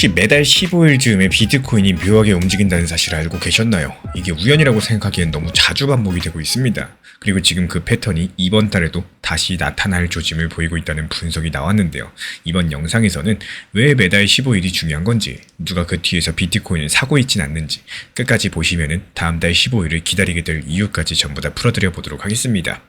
혹시 매달 15일 즈음에 비트코인이 묘하게 움직인다는 사실을 알고 계셨나요? 이게 우연이라고 생각하기엔 너무 자주 반복이 되고 있습니다. 그리고 지금 그 패턴이 이번 달에도 다시 나타날 조짐을 보이고 있다는 분석이 나왔는데요. 이번 영상에서는 왜 매달 15일이 중요한 건지, 누가 그 뒤에서 비트코인을 사고 있진 않는지 끝까지 보시면은 다음 달 15일을 기다리게 될 이유까지 전부 다 풀어드려 보도록 하겠습니다.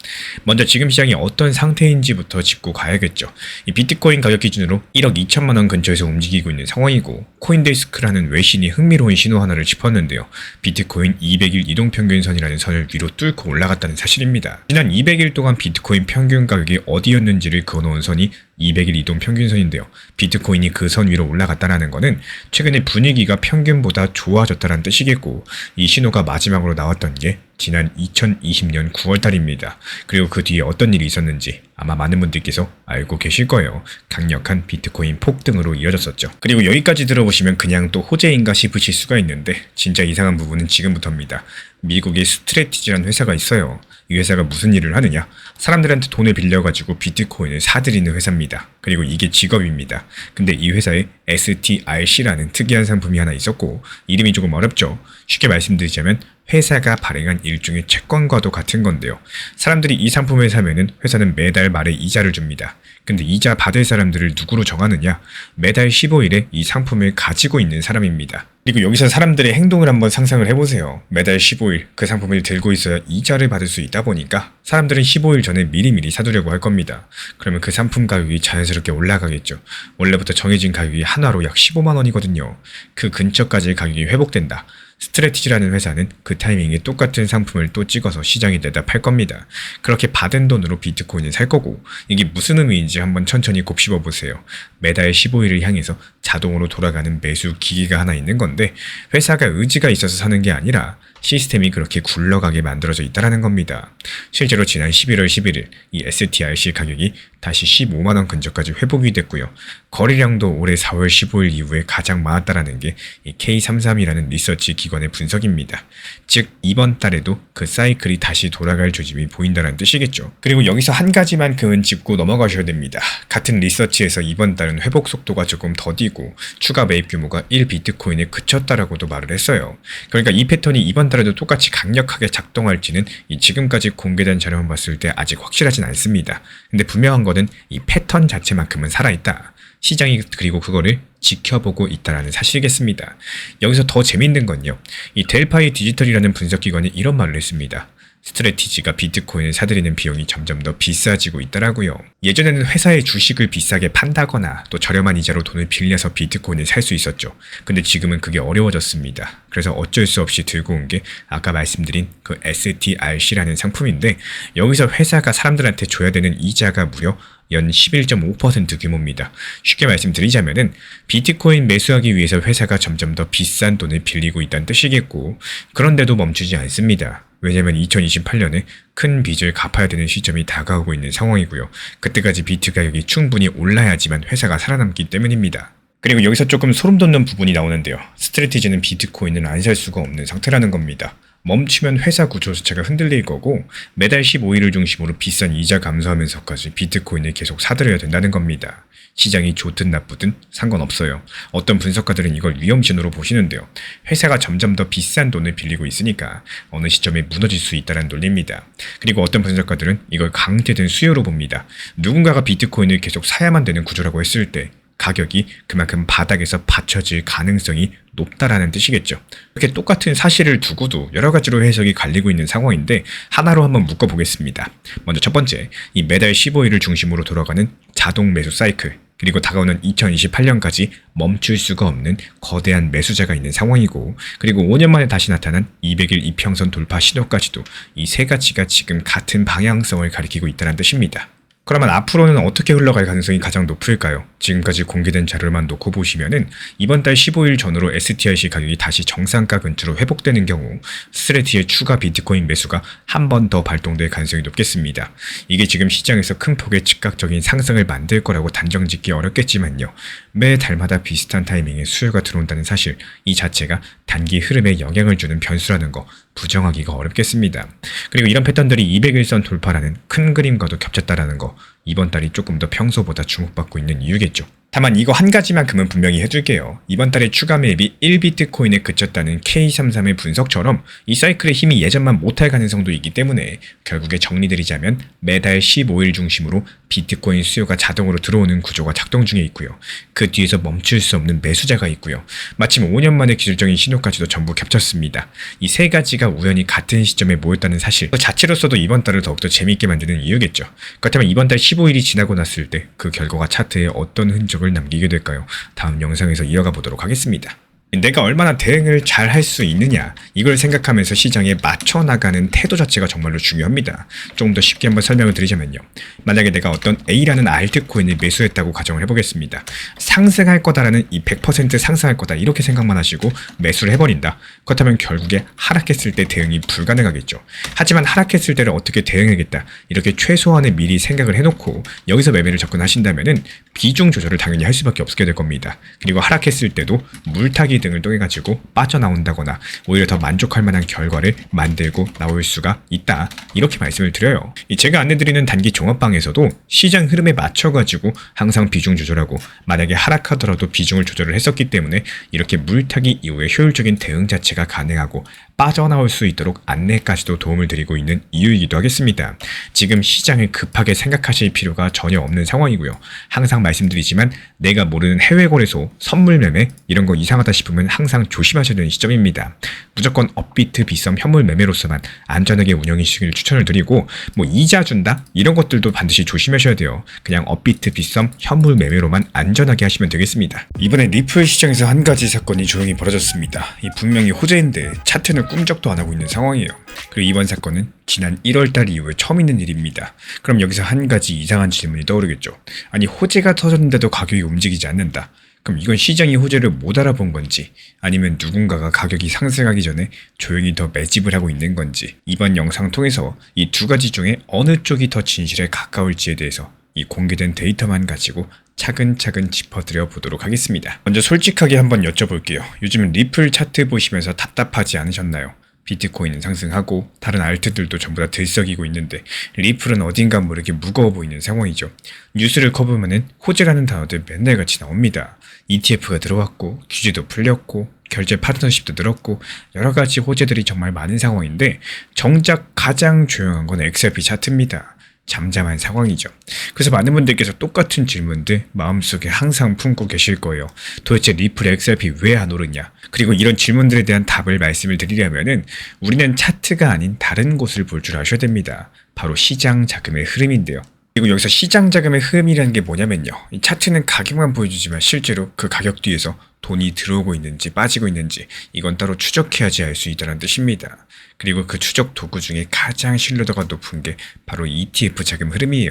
먼저 지금 시장이 어떤 상태인지부터 짚고 가야겠죠. 이 비트코인 가격 기준으로 1억 2천만 원 근처에서 움직이고 있는 상황이고, 코인데스크라는 외신이 흥미로운 신호 하나를 짚었는데요. 비트코인 200일 이동평균선이라는 선을 위로 뚫고 올라갔다는 사실입니다. 지난 200일 동안 비트코인 평균 가격이 어디였는지를 그어놓은 선이 200일 이동평균선인데요. 비트코인이 그 선 위로 올라갔다는 것은 최근에 분위기가 평균보다 좋아졌다는 뜻이겠고, 이 신호가 마지막으로 나왔던 게 지난 2020년 9월달입니다. 그리고 그 뒤에 어떤 일이 있었는지 아마 많은 분들께서 알고 계실 거예요. 강력한 비트코인 폭등으로 이어졌었죠. 그리고 여기까지 들어보시면 그냥 또 호재인가 싶으실 수가 있는데, 진짜 이상한 부분은 지금부터입니다. 미국의 스트래티지라는 회사가 있어요. 이 회사가 무슨 일을 하느냐? 사람들한테 돈을 빌려가지고 비트코인을 사들이는 회사입니다. 그리고 이게 직업입니다. 근데 이 회사에 STRC라는 특이한 상품이 하나 있었고, 이름이 조금 어렵죠. 쉽게 말씀드리자면 회사가 발행한 일종의 채권과도 같은 건데요. 사람들이 이 상품을 사면은 회사는 매달 말에 이자를 줍니다. 근데 이자 받을 사람들을 누구로 정하느냐? 매달 15일에 이 상품을 가지고 있는 사람입니다. 그리고 여기서 사람들의 행동을 한번 상상을 해보세요. 매달 15일 그 상품을 들고 있어야 이자를 받을 수 있다 보니까 사람들은 15일 전에 미리미리 사두려고 할 겁니다. 그러면 그 상품 가격이 자연스럽게 올라가겠죠. 원래부터 정해진 가격이 한화로 약 15만 원이거든요. 그 근처까지 가격이 회복된다. 스트래티지라는 회사는 그 타이밍에 똑같은 상품을 또 찍어서 시장에 내다 팔 겁니다. 그렇게 받은 돈으로 비트코인을 살 거고, 이게 무슨 의미인지 한번 천천히 곱씹어 보세요. 매달 15일을 향해서 자동으로 돌아가는 매수 기기가 하나 있는 건데, 회사가 의지가 있어서 사는 게 아니라 시스템이 그렇게 굴러가게 만들어져 있다는 겁니다. 실제로 지난 11월 11일 이 STRC 가격이 다시 15만 원 근처까지 회복이 됐고요. 거래량도 올해 4월 15일 이후에 가장 많았다는 게 이 K33이라는 리서치 기관의 분석입니다. 즉 이번 달에도 그 사이클이 다시 돌아갈 조짐이 보인다는 뜻이겠죠. 그리고 여기서 한 가지만큼은 짚고 넘어가셔야 됩니다. 같은 리서치에서 이번 달은 회복 속도가 조금 더디고 추가 매입 규모가 1비트코인에 그쳤다라고도 말을 했어요. 그러니까 이 패턴이 이번 달에도 똑같이 강력하게 작동할지는 이 지금까지 공개된 자료만 봤을 때 아직 확실하진 않습니다. 근데 분명한 거는 이 패턴 자체만큼은 살아있다. 시장이 그리고 그거를 지켜보고 있다는 사실이겠습니다. 여기서 더 재밌는 건요. 이 델파이 디지털이라는 분석기관이 이런 말을 했습니다. 스트래티지가 비트코인을 사들이는 비용이 점점 더 비싸지고 있더라고요. 예전에는 회사의 주식을 비싸게 판다거나 또 저렴한 이자로 돈을 빌려서 비트코인을 살 수 있었죠. 근데 지금은 그게 어려워졌습니다. 그래서 어쩔 수 없이 들고 온 게 아까 말씀드린 그 STRC라는 상품인데, 여기서 회사가 사람들한테 줘야 되는 이자가 무려 연 11.5% 규모입니다. 쉽게 말씀드리자면은 비트코인 매수하기 위해서 회사가 점점 더 비싼 돈을 빌리고 있다는 뜻이겠고, 그런데도 멈추지 않습니다. 왜냐면 2028년에 큰 빚을 갚아야 되는 시점이 다가오고 있는 상황이고요. 그때까지 비트 가격이 충분히 올라야지만 회사가 살아남기 때문입니다. 그리고 여기서 조금 소름 돋는 부분이 나오는데요. 스트래티지는 비트코인을 안 살 수가 없는 상태라는 겁니다. 멈추면 회사 구조 자체가 흔들릴 거고, 매달 15일을 중심으로 비싼 이자 감소하면서까지 비트코인을 계속 사들여야 된다는 겁니다. 시장이 좋든 나쁘든 상관없어요. 어떤 분석가들은 이걸 위험신호로 보시는데요. 회사가 점점 더 비싼 돈을 빌리고 있으니까 어느 시점에 무너질 수 있다는 논리입니다. 그리고 어떤 분석가들은 이걸 강제된 수요로 봅니다. 누군가가 비트코인을 계속 사야만 되는 구조라고 했을 때 가격이 그만큼 바닥에서 받쳐질 가능성이 높다라는 뜻이겠죠. 이렇게 똑같은 사실을 두고도 여러 가지로 해석이 갈리고 있는 상황인데, 하나로 한번 묶어보겠습니다. 먼저 첫 번째, 이 매달 15일을 중심으로 돌아가는 자동 매수 사이클, 그리고 다가오는 2028년까지 멈출 수가 없는 거대한 매수자가 있는 상황이고, 그리고 5년 만에 다시 나타난 200일 이평선 돌파 신호까지도 이 세 가지가 지금 같은 방향성을 가리키고 있다는 뜻입니다. 그러면 앞으로는 어떻게 흘러갈 가능성이 가장 높을까요? 지금까지 공개된 자료만 놓고 보시면은 이번 달 15일 전후로 STRC 가격이 다시 정상가 근처로 회복되는 경우 스트래티의 추가 비트코인 매수가 한 번 더 발동될 가능성이 높겠습니다. 이게 지금 시장에서 큰 폭의 즉각적인 상승을 만들 거라고 단정 짓기 어렵겠지만요. 매 달마다 비슷한 타이밍에 수요가 들어온다는 사실, 이 자체가 단기 흐름에 영향을 주는 변수라는 거 부정하기가 어렵겠습니다. 그리고 이런 패턴들이 200일선 돌파라는 큰 그림과도 겹쳤다라는 거, 이번 달이 조금 더 평소보다 주목받고 있는 이유겠죠. 다만 이거 한 가지만큼은 분명히 해줄게요. 이번 달에 추가 매입이 1비트코인에 그쳤다는 K33의 분석처럼 이 사이클의 힘이 예전만 못할 가능성도 있기 때문에 결국에 정리드리자면 매달 15일 중심으로 비트코인 수요가 자동으로 들어오는 구조가 작동 중에 있고요. 그 뒤에서 멈출 수 없는 매수자가 있고요. 마침 5년 만에 기술적인 신호까지도 전부 겹쳤습니다. 이 세 가지가 우연히 같은 시점에 모였다는 사실 그 자체로서도 이번 달을 더욱더 재미있게 만드는 이유겠죠. 그렇다면 이번 달 15일이 지나고 났을 때 그 결과가 차트에 어떤 흔적을 남기게 될까요? 다음 영상에서 이어가 보도록 하겠습니다. 내가 얼마나 대응을 잘 할 수 있느냐 이걸 생각하면서 시장에 맞춰 나가는 태도 자체가 정말로 중요합니다. 조금 더 쉽게 한번 설명을 드리자면요. 만약에 내가 어떤 A라는 알트코인을 매수했다고 가정을 해보겠습니다. 상승할 거다라는 이 100% 상승할 거다 이렇게 생각만 하시고 매수를 해버린다. 그렇다면 결국에 하락했을 때 대응이 불가능하겠죠. 하지만 하락했을 때를 어떻게 대응하겠다 이렇게 최소한의 미리 생각을 해놓고 여기서 매매를 접근하신다면은 비중 조절을 당연히 할 수밖에 없게 될 겁니다. 그리고 하락했을 때도 물타기 등을 통해 가지고 빠져나온다거나 오히려 더 만족할 만한 결과를 만들고 나올 수가 있다. 이렇게 말씀을 드려요. 제가 안내드리는 단기 종합방에서도 시장 흐름에 맞춰 가지고 항상 비중 조절하고 만약에 하락하더라도 비중을 조절을 했었기 때문에 이렇게 물타기 이후에 효율적인 대응 자체가 가능하고 빠져나올 수 있도록 안내까지도 도움을 드리고 있는 이유이기도 하겠습니다. 지금 시장을 급하게 생각하실 필요가 전혀 없는 상황이고요. 항상 말씀드리지만 내가 모르는 해외 거래소, 선물 매매 이런 거 이상하다 싶으면 항상 조심하셔야 되는 시점입니다. 무조건 업비트, 빗썸, 현물 매매로서만 안전하게 운영하시길 추천을 드리고 이자 준다? 이런 것들도 반드시 조심하셔야 돼요. 그냥 업비트, 빗썸, 현물 매매로만 안전하게 하시면 되겠습니다. 이번에 리플 시장에서 한 가지 사건이 조용히 벌어졌습니다. 분명히 호재인데 차트는 꿈쩍도 안 하고 있는 상황이에요. 그리고 이번 사건은 지난 1월달 이후에 처음 있는 일입니다. 그럼 여기서 한 가지 이상한 질문이 떠오르겠죠. 아니 호재가 터졌는데도 가격이 움직이지 않는다. 그럼 이건 시장이 호재를 못 알아본 건지 아니면 누군가가 가격이 상승하기 전에 조용히 더 매집을 하고 있는 건지 이번 영상 통해서 이 두 가지 중에 어느 쪽이 더 진실에 가까울지에 대해서 이 공개된 데이터만 가지고 차근차근 짚어드려 보도록 하겠습니다. 먼저 솔직하게 한번 여쭤볼게요. 요즘 리플 차트 보시면서 답답하지 않으셨나요? 비트코인은 상승하고 다른 알트들도 전부 다 들썩이고 있는데 리플은 어딘가 모르게 무거워 보이는 상황이죠. 뉴스를 커보면은 호재라는 단어들 맨날 같이 나옵니다. ETF가 들어왔고 규제도 풀렸고 결제 파트너십도 늘었고 여러 가지 호재들이 정말 많은 상황인데 정작 가장 조용한 건 XRP 차트입니다. 잠잠한 상황이죠. 그래서 많은 분들께서 똑같은 질문들 마음속에 항상 품고 계실 거예요. 도대체 리플 XRP 왜 안 오르냐? 그리고 이런 질문들에 대한 답을 말씀을 드리려면은 우리는 차트가 아닌 다른 곳을 볼 줄 아셔야 됩니다. 바로 시장 자금의 흐름인데요. 그리고 여기서 시장 자금의 흐름이라는 게 뭐냐면요. 이 차트는 가격만 보여주지만 실제로 그 가격 뒤에서 돈이 들어오고 있는지 빠지고 있는지 이건 따로 추적해야지 알 수 있다는 뜻입니다. 그리고 그 추적 도구 중에 가장 신뢰도가 높은 게 바로 ETF 자금 흐름이에요.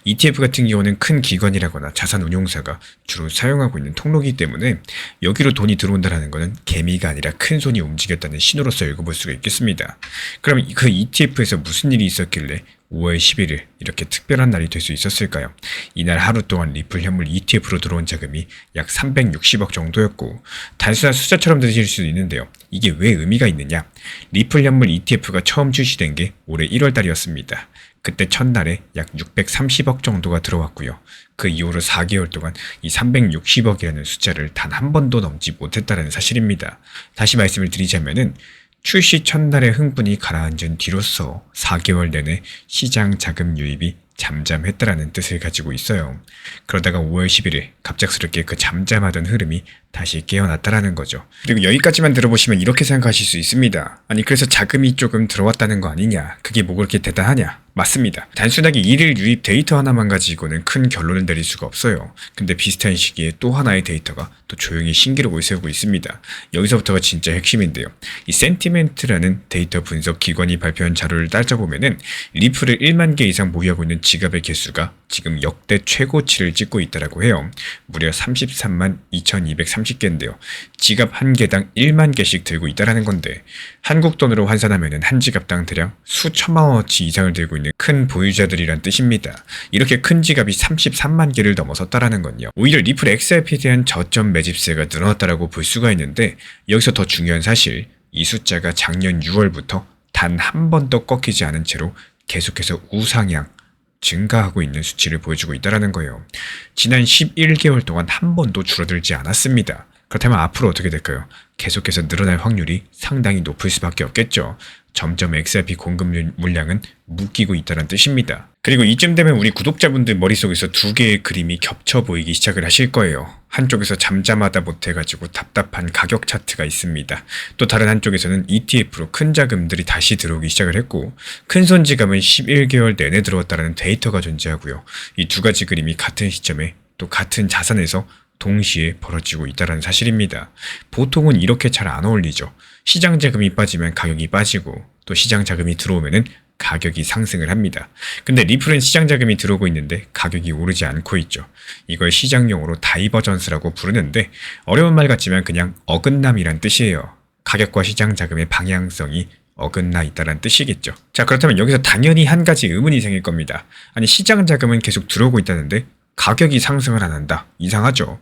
ETF 같은 경우는 큰 기관이라거나 자산운용사가 주로 사용하고 있는 통로이기 때문에 여기로 돈이 들어온다는 것은 개미가 아니라 큰 손이 움직였다는 신호로서 읽어볼 수가 있겠습니다. 그럼 그 ETF에서 무슨 일이 있었길래 5월 11일 이렇게 특별한 날이 될 수 있었을까요? 이날 하루 동안 리플 현물 ETF로 들어온 자금이 약 360억 정도였고 단순한 숫자처럼 들리실 수도 있는데요. 이게 왜 의미가 있느냐? 리플 현물 ETF가 처음 출시된 게 올해 1월 달이었습니다. 그때 첫날에 약 630억 정도가 들어왔고요. 그 이후로 4개월 동안 이 360억이라는 숫자를 단 한 번도 넘지 못했다는 사실입니다. 다시 말씀을 드리자면은 출시 첫날의 흥분이 가라앉은 뒤로서 4개월 내내 시장 자금 유입이 잠잠했다라는 뜻을 가지고 있어요. 그러다가 5월 11일 갑작스럽게 그 잠잠하던 흐름이 다시 깨어났다라는 거죠. 그리고 여기까지만 들어보시면 이렇게 생각하실 수 있습니다. 아니 그래서 자금이 조금 들어왔다는 거 아니냐? 그게 뭐 그렇게 대단하냐? 맞습니다. 단순하게 일일 유입 데이터 하나만 가지고는 큰 결론을 내릴 수가 없어요. 근데 비슷한 시기에 또 하나의 데이터가 또 조용히 신기록을 세우고 있습니다. 여기서부터가 진짜 핵심인데요. 이 센티멘트라는 데이터 분석 기관이 발표한 자료를 따져보면은 리플을 1만 개 이상 보유하고 있는 지갑의 개수가 지금 역대 최고치를 찍고 있다라고 해요. 무려 33만 2230개인데요. 지갑 한 개당 1만 개씩 들고 있다라는 건데 한국 돈으로 환산하면은 한 지갑당 대략 수천만 원어치 이상을 들고 있는 큰 보유자들이란 뜻입니다. 이렇게 큰 지갑이 33만 개를 넘어섰다라는 건요. 오히려 리플 XRP에 대한 저점 매집세가 늘어났다라고 볼 수가 있는데 여기서 더 중요한 사실 이 숫자가 작년 6월부터 단 한 번도 꺾이지 않은 채로 계속해서 우상향 증가하고 있는 수치를 보여주고 있다는 거예요. 지난 11개월 동안 한 번도 줄어들지 않았습니다. 그렇다면 앞으로 어떻게 될까요? 계속해서 늘어날 확률이 상당히 높을 수밖에 없겠죠. 점점 XRP 공급 물량은 묶이고 있다는 뜻입니다. 그리고 이쯤 되면 우리 구독자분들 머릿속에서 두 개의 그림이 겹쳐 보이기 시작을 하실 거예요. 한쪽에서 잠잠하다 못해가지고 답답한 가격 차트가 있습니다. 또 다른 한쪽에서는 ETF로 큰 자금들이 다시 들어오기 시작을 했고, 큰손 지갑은 11개월 내내 들어왔다는 데이터가 존재하고요. 이 두 가지 그림이 같은 시점에 또 같은 자산에서 동시에 벌어지고 있다는 사실입니다. 보통은 이렇게 잘 안 어울리죠. 시장 자금이 빠지면 가격이 빠지고, 또 시장 자금이 들어오면은 가격이 상승을 합니다. 근데 리플은 시장 자금이 들어오고 있는데 가격이 오르지 않고 있죠. 이걸 시장용어로 다이버전스라고 부르는데, 어려운 말 같지만 그냥 어긋남이란 뜻이에요. 가격과 시장 자금의 방향성이 어긋나 있다는 뜻이겠죠. 자, 그렇다면 여기서 당연히 한 가지 의문이 생길 겁니다. 아니, 시장 자금은 계속 들어오고 있다는데 가격이 상승을 안 한다. 이상하죠.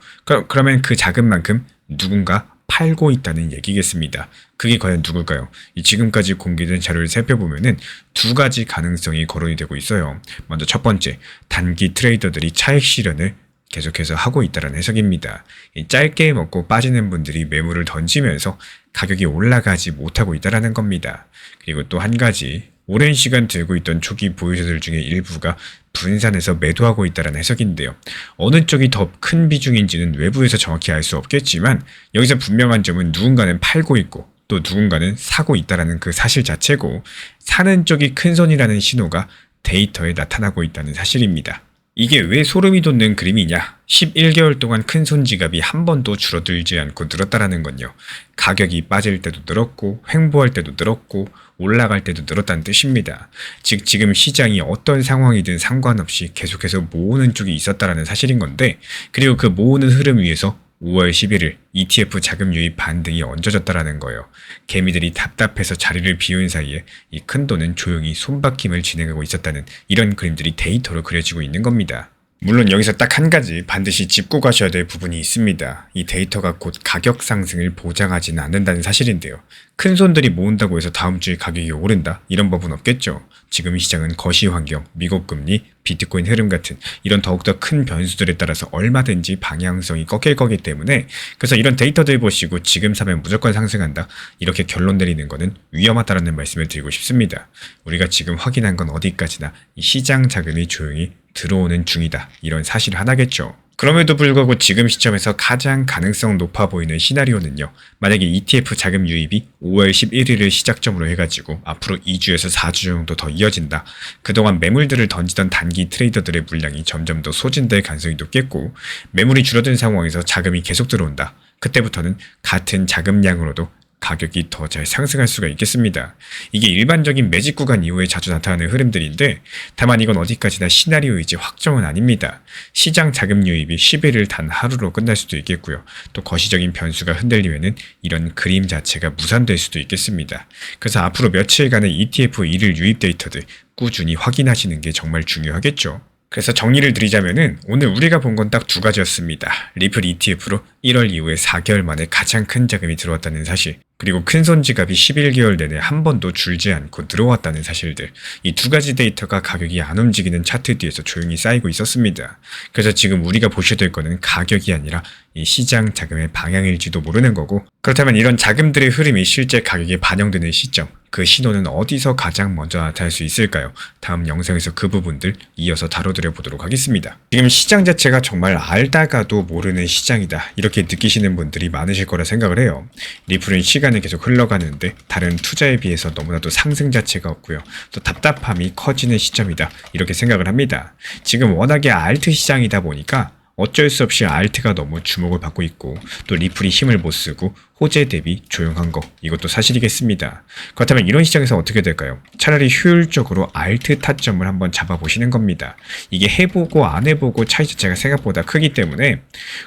그러면 그 자금만큼 누군가 팔고 있다는 얘기겠습니다. 그게 과연 누굴까요? 지금까지 공개된 자료를 살펴보면은 두 가지 가능성이 거론이 되고 있어요. 먼저 첫 번째, 단기 트레이더들이 차익 실현을 계속해서 하고 있다는 해석입니다. 짧게 먹고 빠지는 분들이 매물을 던지면서 가격이 올라가지 못하고 있다는 겁니다. 그리고 또 한 가지, 오랜 시간 들고 있던 초기 보유자들 중에 일부가 분산해서 매도하고 있다는 해석인데요. 어느 쪽이 더 큰 비중인지는 외부에서 정확히 알 수 없겠지만, 여기서 분명한 점은 누군가는 팔고 있고 또 누군가는 사고 있다는 그 사실 자체고, 사는 쪽이 큰 손이라는 신호가 데이터에 나타나고 있다는 사실입니다. 이게 왜 소름이 돋는 그림이냐? 11개월 동안 큰손 지갑이 한 번도 줄어들지 않고 늘었다는 건요. 가격이 빠질 때도 늘었고, 횡보할 때도 늘었고, 올라갈 때도 늘었다는 뜻입니다. 즉, 지금 시장이 어떤 상황이든 상관없이 계속해서 모으는 쪽이 있었다는 사실인 건데, 그리고 그 모으는 흐름 위에서 5월 11일 ETF 자금 유입 반등이 얹어졌다는 거예요. 개미들이 답답해서 자리를 비운 사이에 이 큰 돈은 조용히 손바뀜을 진행하고 있었다는 이런 그림들이 데이터로 그려지고 있는 겁니다. 물론 여기서 딱 한 가지 반드시 짚고 가셔야 될 부분이 있습니다. 이 데이터가 곧 가격 상승을 보장하지는 않는다는 사실인데요. 큰 손들이 모은다고 해서 다음 주에 가격이 오른다? 이런 법은 없겠죠. 지금 시장은 거시 환경, 미국 금리, 비트코인 흐름 같은 이런 더욱더 큰 변수들에 따라서 얼마든지 방향성이 꺾일 거기 때문에, 그래서 이런 데이터들 보시고 지금 사면 무조건 상승한다, 이렇게 결론 내리는 거는 위험하다라는 말씀을 드리고 싶습니다. 우리가 지금 확인한 건 어디까지나 이 시장 자금이 조용히 들어오는 중이다, 이런 사실 하나겠죠. 그럼에도 불구하고 지금 시점에서 가장 가능성 높아 보이는 시나리오는요, 만약에 ETF 자금 유입이 5월 11일을 시작점으로 해가지고 앞으로 2주에서 4주 정도 더 이어진다. 그동안 매물들을 던지던 단기 트레이더들의 물량이 점점 더 소진될 가능성이 높겠고, 매물이 줄어든 상황에서 자금이 계속 들어온다. 그때부터는 같은 자금량으로도 가격이 더 잘 상승할 수가 있겠습니다. 이게 일반적인 매직 구간 이후에 자주 나타나는 흐름들인데, 다만 이건 어디까지나 시나리오이지 확정은 아닙니다. 시장 자금 유입이 10일을 단 하루로 끝날 수도 있겠고요. 또 거시적인 변수가 흔들리면은 이런 그림 자체가 무산될 수도 있겠습니다. 그래서 앞으로 며칠간의 ETF 일일 유입 데이터들 꾸준히 확인하시는 게 정말 중요하겠죠. 그래서 정리를 드리자면은 오늘 우리가 본 건 딱 두 가지였습니다. 리플 ETF로 1월 이후에 4개월 만에 가장 큰 자금이 들어왔다는 사실, 그리고 큰손 지갑이 11개월 내내 한 번도 줄지 않고 들어왔다는 사실들. 이 두 가지 데이터가 가격이 안 움직이는 차트 뒤에서 조용히 쌓이고 있었습니다. 그래서 지금 우리가 보셔야 될 거는 가격이 아니라 이 시장 자금의 방향일지도 모르는 거고, 그렇다면 이런 자금들의 흐름이 실제 가격에 반영되는 시점, 그 신호는 어디서 가장 먼저 나타날 수 있을까요? 다음 영상에서 그 부분들 이어서 다뤄드려 보도록 하겠습니다. 지금 시장 자체가 정말 알다가도 모르는 시장이다, 이렇게 느끼시는 분들이 많으실 거라 생각을 해요. 리플은 시간이 계속 흘러가는데 다른 투자에 비해서 너무나도 상승 자체가 없고요. 또 답답함이 커지는 시점이다, 이렇게 생각을 합니다. 지금 워낙에 알트 시장이다 보니까 어쩔 수 없이 알트가 너무 주목을 받고 있고, 또 리플이 힘을 못 쓰고 호재 대비 조용한 거, 이것도 사실이겠습니다. 그렇다면 이런 시장에서 어떻게 될까요? 차라리 효율적으로 알트 타점을 한번 잡아보시는 겁니다. 이게 해보고 안 해보고 차이 자체가 생각보다 크기 때문에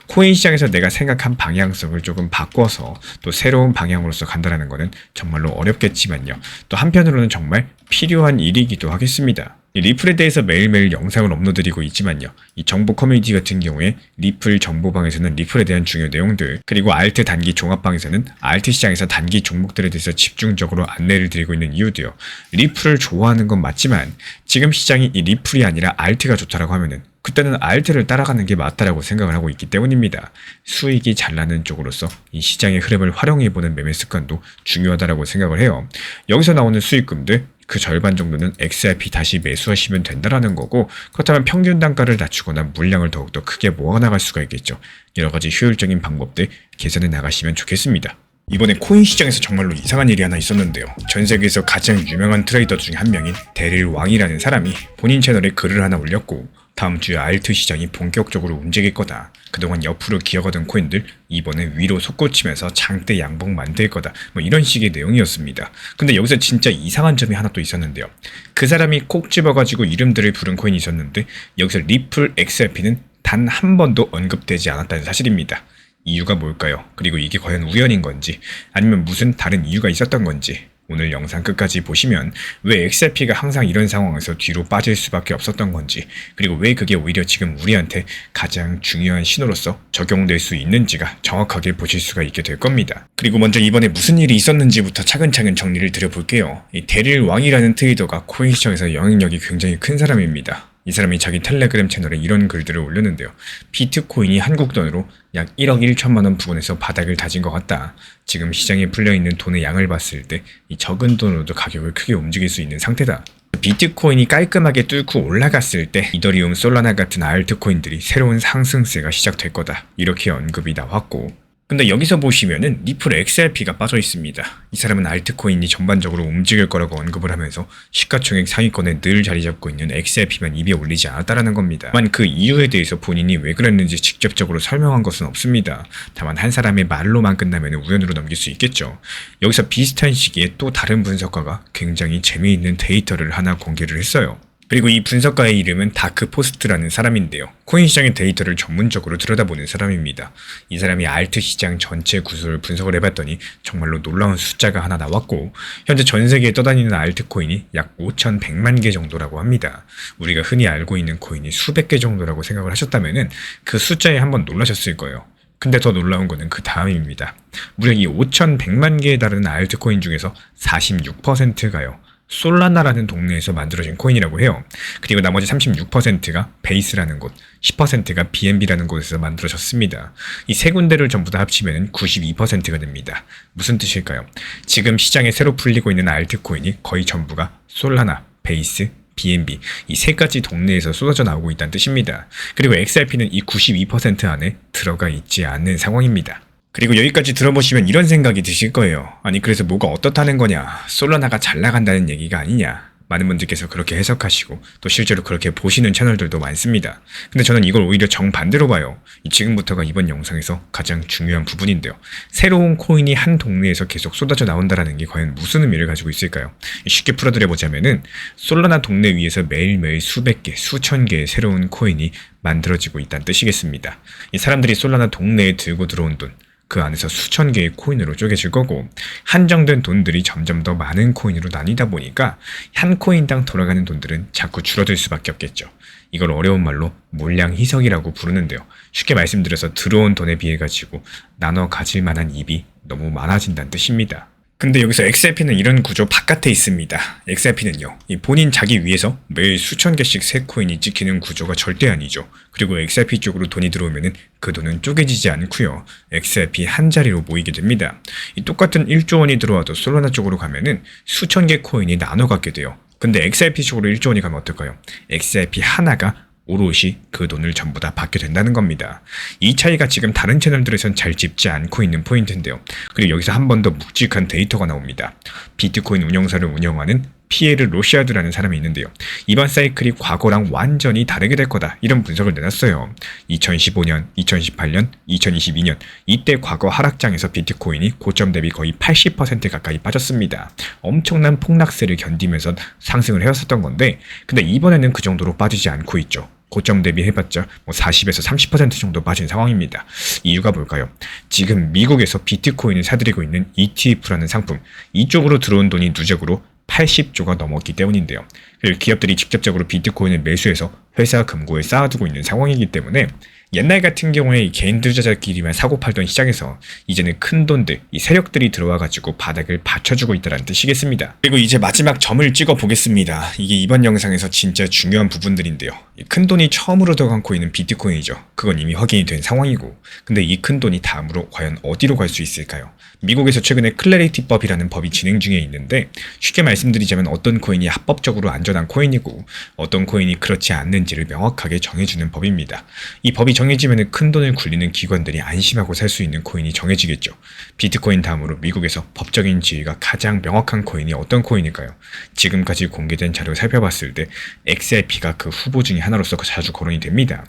코인 시장에서 내가 생각한 방향성을 조금 바꿔서 또 새로운 방향으로서 간다는 거는 정말로 어렵겠지만요, 또 한편으로는 정말 필요한 일이기도 하겠습니다. 이 리플에 대해서 매일매일 영상을 업로드드리고 있지만요. 이 정보 커뮤니티 같은 경우에 리플 정보방에서는 리플에 대한 중요 내용들, 그리고 알트 단기 종합방에서는 알트 시장에서 단기 종목들에 대해서 집중적으로 안내를 드리고 있는 이유도요. 리플을 좋아하는 건 맞지만 지금 시장이 이 리플이 아니라 알트가 좋다라고 하면은 그때는 알트를 따라가는 게 맞다라고 생각을 하고 있기 때문입니다. 수익이 잘 나는 쪽으로서 이 시장의 흐름을 활용해보는 매매 습관도 중요하다라고 생각을 해요. 여기서 나오는 수익금들 그 절반 정도는 XRP 다시 매수하시면 된다라는 거고, 그렇다면 평균 단가를 낮추거나 물량을 더욱더 크게 모아나갈 수가 있겠죠. 여러 가지 효율적인 방법들 개선해 나가시면 좋겠습니다. 이번에 코인 시장에서 정말로 이상한 일이 하나 있었는데요. 전 세계에서 가장 유명한 트레이더 중 한 명인 데릴 왕이라는 사람이 본인 채널에 글을 하나 올렸고, 다음 주에 알트 시장이 본격적으로 움직일 거다. 그동안 옆으로 기어가던 코인들 이번에 위로 솟구치면서 장대 양봉 만들 거다. 뭐 이런 식의 내용이었습니다. 근데 여기서 진짜 이상한 점이 하나 또 있었는데요. 그 사람이 콕 집어가지고 이름들을 부른 코인이 있었는데 여기서 리플 XRP는 단 한 번도 언급되지 않았다는 사실입니다. 이유가 뭘까요? 그리고 이게 과연 우연인 건지 아니면 무슨 다른 이유가 있었던 건지 오늘 영상 끝까지 보시면 왜 XRP가 항상 이런 상황에서 뒤로 빠질 수밖에 없었던 건지, 그리고 왜 그게 오히려 지금 우리한테 가장 중요한 신호로서 적용될 수 있는지가 정확하게 보실 수가 있게 될 겁니다. 그리고 먼저 이번에 무슨 일이 있었는지부터 차근차근 정리를 드려볼게요. 이 데릴 왕이라는 트레이더가 코인 시장에서 영향력이 굉장히 큰 사람입니다. 이 사람이 자기 텔레그램 채널에 이런 글들을 올렸는데요. 비트코인이 한국 돈으로 약 1억 1천만 원 부근에서 바닥을 다진 것 같다. 지금 시장에 풀려있는 돈의 양을 봤을 때 이 적은 돈으로도 가격을 크게 움직일 수 있는 상태다. 비트코인이 깔끔하게 뚫고 올라갔을 때 이더리움, 솔라나 같은 알트코인들이 새로운 상승세가 시작될 거다. 이렇게 언급이 나왔고, 근데 여기서 보시면은 리플 XRP가 빠져 있습니다. 이 사람은 알트코인이 전반적으로 움직일 거라고 언급을 하면서 시가총액 상위권에 늘 자리 잡고 있는 XRP만 입에 올리지 않았다라는 겁니다. 다만 그 이유에 대해서 본인이 왜 그랬는지 직접적으로 설명한 것은 없습니다. 다만 한 사람의 말로만 끝나면 우연으로 넘길 수 있겠죠. 여기서 비슷한 시기에 또 다른 분석가가 굉장히 재미있는 데이터를 하나 공개를 했어요. 그리고 이 분석가의 이름은 다크포스트라는 사람인데요. 코인 시장의 데이터를 전문적으로 들여다보는 사람입니다. 이 사람이 알트 시장 전체 구조를 분석을 해봤더니 정말로 놀라운 숫자가 하나 나왔고, 현재 전 세계에 떠다니는 알트코인이 약 5,100만 개 정도라고 합니다. 우리가 흔히 알고 있는 코인이 수백 개 정도라고 생각을 하셨다면 그 숫자에 한번 놀라셨을 거예요. 근데 더 놀라운 거는 그 다음입니다. 무려 이 5,100만 개에 달하는 알트코인 중에서 46%가요. 솔라나라는 동네에서 만들어진 코인이라고 해요. 그리고 나머지 36%가 베이스라는 곳, 10%가 BNB라는 곳에서 만들어졌습니다. 이 세 군데를 전부 다 합치면 92%가 됩니다. 무슨 뜻일까요? 지금 시장에 새로 풀리고 있는 알트코인이 거의 전부가 솔라나, 베이스, BNB 이 세 가지 동네에서 쏟아져 나오고 있다는 뜻입니다. 그리고 XRP는 이 92% 안에 들어가 있지 않는 상황입니다. 그리고 여기까지 들어보시면 이런 생각이 드실 거예요. 아니 그래서 뭐가 어떻다는 거냐, 솔라나가 잘 나간다는 얘기가 아니냐. 많은 분들께서 그렇게 해석하시고 또 실제로 그렇게 보시는 채널들도 많습니다. 근데 저는 이걸 오히려 정반대로 봐요. 지금부터가 이번 영상에서 가장 중요한 부분인데요. 새로운 코인이 한 동네에서 계속 쏟아져 나온다는 게 과연 무슨 의미를 가지고 있을까요? 쉽게 풀어드려보자면은 솔라나 동네 위에서 매일매일 수백 개, 수천 개의 새로운 코인이 만들어지고 있다는 뜻이겠습니다. 이 사람들이 솔라나 동네에 들고 들어온 돈, 그 안에서 수천 개의 코인으로 쪼개질 거고, 한정된 돈들이 점점 더 많은 코인으로 나뉘다 보니까 한 코인당 돌아가는 돈들은 자꾸 줄어들 수밖에 없겠죠. 이걸 어려운 말로 물량 희석이라고 부르는데요. 쉽게 말씀드려서 들어온 돈에 비해 가지고 나눠 가질 만한 입이 너무 많아진다는 뜻입니다. 근데 여기서 XRP는 이런 구조 바깥에 있습니다. XRP는요, 이 본인 자기 위에서 매일 수천 개씩 새 코인이 찍히는 구조가 절대 아니죠. 그리고 XRP 쪽으로 돈이 들어오면은 그 돈은 쪼개지지 않고요. XRP 한 자리로 모이게 됩니다. 이 똑같은 1조 원이 들어와도 솔라나 쪽으로 가면은 수천 개 코인이 나눠 갖게 돼요. 근데 XRP 쪽으로 1조 원이 가면 어떨까요? XRP 하나가 오롯이 그 돈을 전부 다 받게 된다는 겁니다. 이 차이가 지금 다른 채널들에선 잘 짚지 않고 있는 포인트인데요. 그리고 여기서 한 번 더 묵직한 데이터가 나옵니다. 비트코인 운영사를 운영하는 피에르 로시아드라는 사람이 있는데요. 이번 사이클이 과거랑 완전히 다르게 될 거다. 이런 분석을 내놨어요. 2015년, 2018년, 2022년 이때 과거 하락장에서 비트코인이 고점 대비 거의 80% 가까이 빠졌습니다. 엄청난 폭락세를 견디면서 상승을 해왔었던 건데, 근데 이번에는 그 정도로 빠지지 않고 있죠. 고점 대비 해봤자 40에서 30% 정도 빠진 상황입니다. 이유가 뭘까요? 지금 미국에서 비트코인을 사들이고 있는 ETF라는 상품, 이쪽으로 들어온 돈이 누적으로 80조가 넘었기 때문인데요. 그리고 기업들이 직접적으로 비트코인을 매수해서 회사 금고에 쌓아두고 있는 상황이기 때문에 옛날 같은 경우에 이 개인 투자자끼리만 사고 팔던 시장에서 이제는 큰 돈들, 이 세력들이 들어와가지고 바닥을 받쳐주고 있다는 뜻이겠습니다. 그리고 이제 마지막 점을 찍어 보겠습니다. 이게 이번 영상에서 진짜 중요한 부분들인데요. 이 큰 돈이 처음으로 들어간 코인은 비트코인이죠. 그건 이미 확인이 된 상황이고, 근데 이 큰 돈이 다음으로 과연 어디로 갈 수 있을까요? 미국에서 최근에 클래리티법이라는 법이 진행 중에 있는데, 쉽게 말씀드리자면 어떤 코인이 합법적으로 안전한 코인이고 어떤 코인이 그렇지 않는지를 명확하게 정해주는 법입니다. 이 법이 정해지면 큰 돈을 굴리는 기관들이 안심하고 살 수 있는 코인이 정해지겠죠. 비트코인 다음으로 미국에서 법적인 지위가 가장 명확한 코인이 어떤 코인일까요? 지금까지 공개된 자료 살펴봤을 때 XRP가 그 후보 중에 하나로서 자주 거론이 됩니다.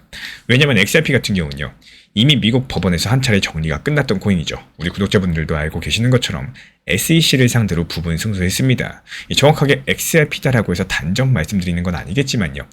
왜냐면 XRP 같은 경우는요, 이미 미국 법원에서 한 차례 정리가 끝났던 코인이죠. 우리 구독자분들도 알고 계시는 것처럼 SEC를 상대로 부분 승소했습니다. 정확하게 XRP다라고 해서 단정 말씀드리는 건 아니겠지만요.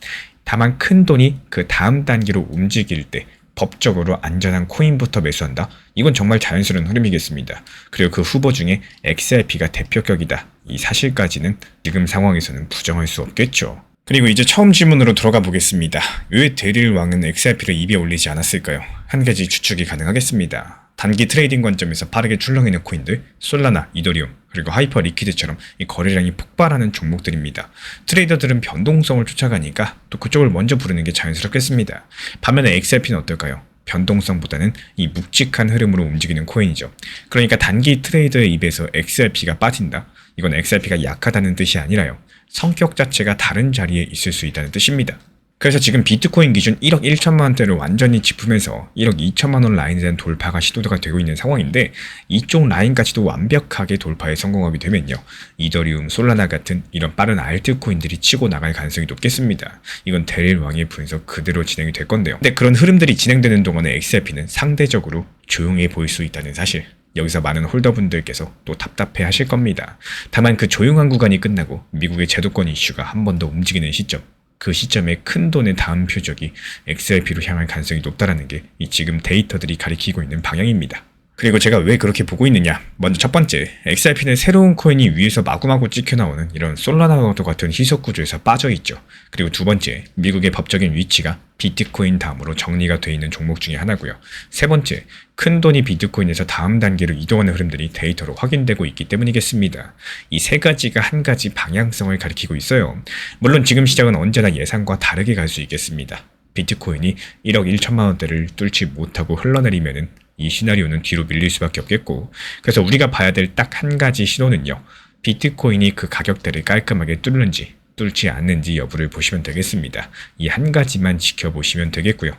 다만 큰 돈이 그 다음 단계로 움직일 때 법적으로 안전한 코인부터 매수한다? 이건 정말 자연스러운 흐름이겠습니다. 그리고 그 후보 중에 XRP가 대표격이다. 이 사실까지는 지금 상황에서는 부정할 수 없겠죠. 그리고 이제 처음 질문으로 들어가 보겠습니다. 왜 데릴 왕은 XRP를 입에 올리지 않았을까요? 한 가지 추측이 가능하겠습니다. 단기 트레이딩 관점에서 빠르게 출렁이는 코인들, 솔라나, 이더리움, 그리고 하이퍼 리퀴드처럼 이 거래량이 폭발하는 종목들입니다. 트레이더들은 변동성을 쫓아가니까 또 그쪽을 먼저 부르는 게 자연스럽겠습니다. 반면에 XRP는 어떨까요? 변동성보다는 이 묵직한 흐름으로 움직이는 코인이죠. 그러니까 단기 트레이더의 입에서 XRP가 빠진다? 이건 XRP가 약하다는 뜻이 아니라요. 성격 자체가 다른 자리에 있을 수 있다는 뜻입니다. 그래서 지금 비트코인 기준 1억 1천만 원대를 완전히 짚으면서 1억 2천만 원 라인에 대한 돌파가 시도가 되고 있는 상황인데, 이쪽 라인까지도 완벽하게 돌파에 성공하게 되면요, 이더리움, 솔라나 같은 이런 빠른 알트코인들이 치고 나갈 가능성이 높겠습니다. 이건 데릴 왕의 분석 그대로 진행이 될 건데요. 근데 그런 흐름들이 진행되는 동안에 XRP는 상대적으로 조용해 보일 수 있다는 사실, 여기서 많은 홀더분들께서 또 답답해 하실 겁니다. 다만 그 조용한 구간이 끝나고 미국의 제도권 이슈가 한 번 더 움직이는 시점, 그 시점에 큰 돈의 다음 표적이 XRP로 향할 가능성이 높다라는 게 이 지금 데이터들이 가리키고 있는 방향입니다. 그리고 제가 왜 그렇게 보고 있느냐? 먼저 첫 번째, XRP는 새로운 코인이 위에서 마구마구 찍혀 나오는 이런 솔라나도 같은 희석 구조에서 빠져 있죠. 그리고 두 번째, 미국의 법적인 위치가 비트코인 다음으로 정리가 돼 있는 종목 중에 하나고요. 세 번째, 큰 돈이 비트코인에서 다음 단계로 이동하는 흐름들이 데이터로 확인되고 있기 때문이겠습니다. 이 세 가지가 한 가지 방향성을 가리키고 있어요. 물론 지금 시장은 언제나 예상과 다르게 갈 수 있겠습니다. 비트코인이 1억 1천만 원대를 뚫지 못하고 흘러내리면은 이 시나리오는 뒤로 밀릴 수밖에 없겠고, 그래서 우리가 봐야 될 딱 한 가지 신호는요, 비트코인이 그 가격대를 깔끔하게 뚫는지 뚫지 않는지 여부를 보시면 되겠습니다. 이 한 가지만 지켜보시면 되겠고요.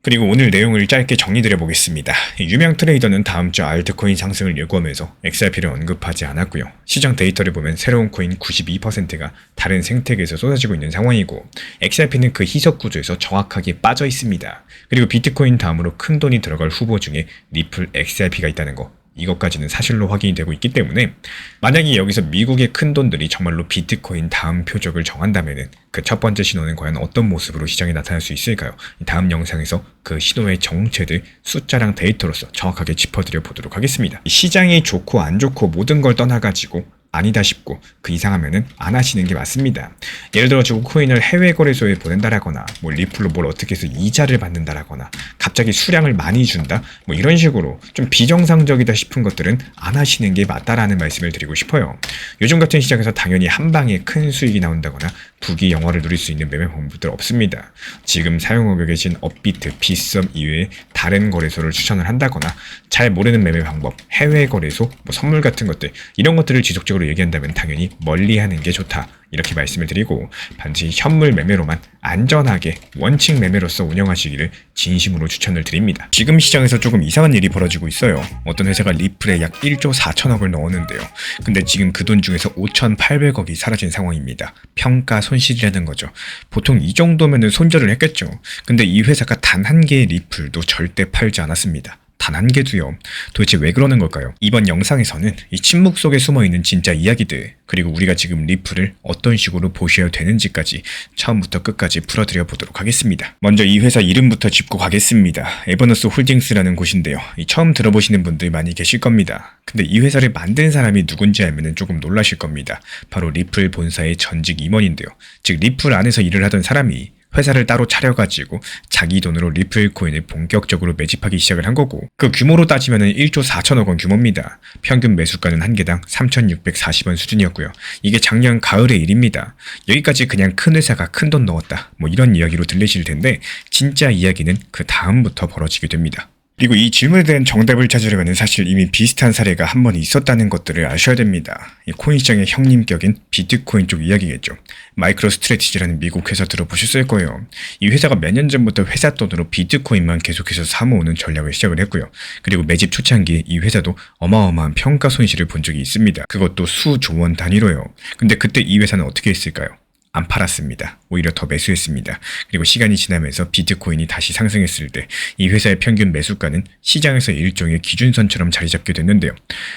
그리고 오늘 내용을 짧게 정리드려 보겠습니다. 유명 트레이더는 다음 주 알트코인 상승을 예고하면서 XRP를 언급하지 않았고요. 시장 데이터를 보면 새로운 코인 92%가 다른 생태계에서 쏟아지고 있는 상황이고, XRP는 그 희석 구조에서 정확하게 빠져 있습니다. 그리고 비트코인 다음으로 큰 돈이 들어갈 후보 중에 리플 XRP가 있다는 거, 이것까지는 사실로 확인이 되고 있기 때문에 만약에 여기서 미국의 큰 돈들이 정말로 비트코인 다음 표적을 정한다면은 그 첫 번째 신호는 과연 어떤 모습으로 시장에 나타날 수 있을까요? 다음 영상에서 그 신호의 정체들 숫자랑 데이터로서 정확하게 짚어드려 보도록 하겠습니다. 시장이 좋고 안 좋고 모든 걸 떠나가지고 아니다 싶고 그 이상하면은 안 하시는 게 맞습니다. 예를 들어 지금 코인을 해외 거래소에 보낸다라거나 뭐 리플로 뭘 어떻게 해서 이자를 받는다라거나 갑자기 수량을 많이 준다 뭐 이런 식으로 좀 비정상적이다 싶은 것들은 안 하시는 게 맞다라는 말씀을 드리고 싶어요. 요즘 같은 시장에서 당연히 한 방에 큰 수익이 나온다거나 부귀 영화를 누릴 수 있는 매매 방법들 없습니다. 지금 사용하고 계신 업비트, 빗썸 이외에 다른 거래소를 추천을 한다거나 잘 모르는 매매 방법, 해외 거래소, 뭐 선물 같은 것들 이런 것들을 지속적으로 얘기한다면 당연히 멀리하는 게 좋다. 이렇게 말씀을 드리고 반드시 현물 매매로만 안전하게 원칙 매매로서 운영하시기를 진심으로 추천을 드립니다. 지금 시장에서 조금 이상한 일이 벌어지고 있어요. 어떤 회사가 리플에 약 1조 4천억을 넣었는데요. 근데 지금 그 돈 중에서 5,800억이 사라진 상황입니다. 평가 손실이라는 거죠. 보통 이 정도면은 손절을 했겠죠. 근데 이 회사가 단 한 개의 리플도 절대 팔지 않았습니다. 단 한 개도요. 도대체 왜 그러는 걸까요? 이번 영상에서는 이 침묵 속에 숨어있는 진짜 이야기들, 그리고 우리가 지금 리플을 어떤 식으로 보셔야 되는지까지 처음부터 끝까지 풀어드려 보도록 하겠습니다. 먼저 이 회사 이름부터 짚고 가겠습니다. 에버노스 홀딩스라는 곳인데요. 처음 들어보시는 분들 많이 계실 겁니다. 근데 이 회사를 만든 사람이 누군지 알면 조금 놀라실 겁니다. 바로 리플 본사의 전직 임원인데요. 즉 리플 안에서 일을 하던 사람이 회사를 따로 차려가지고 자기 돈으로 리플 코인을 본격적으로 매집하기 시작을 한 거고, 그 규모로 따지면 1조 4천억 원 규모입니다. 평균 매수가는 한 개당 3,640원 수준이었고요. 이게 작년 가을의 일입니다. 여기까지 그냥 큰 회사가 큰 돈 넣었다, 뭐 이런 이야기로 들리실 텐데 진짜 이야기는 그 다음부터 벌어지게 됩니다. 그리고 이 질문에 대한 정답을 찾으려면 사실 이미 비슷한 사례가 한 번 있었다는 것들을 아셔야 됩니다. 이 코인 시장의 형님격인 비트코인 쪽 이야기겠죠. 마이크로 스트래티지라는 미국 회사 들어보셨을 거예요. 이 회사가 몇 년 전부터 회사 돈으로 비트코인만 계속해서 사모으는 전략을 시작을 했고요. 그리고 매집 초창기에 이 회사도 어마어마한 평가 손실을 본 적이 있습니다. 그것도 수조 원 단위로요. 근데 그때 이 회사는 어떻게 했을까요? 안 팔았습니다. 오히려 더 매수했습니다. 그리고 시간이 지나면서 비트코인이 다시 상승했을 때 이 회사의 평균 매수가는 시장에서 일종의 기준선처럼 자리 잡게 됐는데요.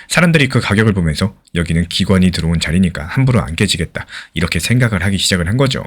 사람들이 그 가격을 보면서 여기는 기관이 들어온 자리니까 함부로 안 깨지겠다, 이렇게 생각을 하기 시작을 한 거죠.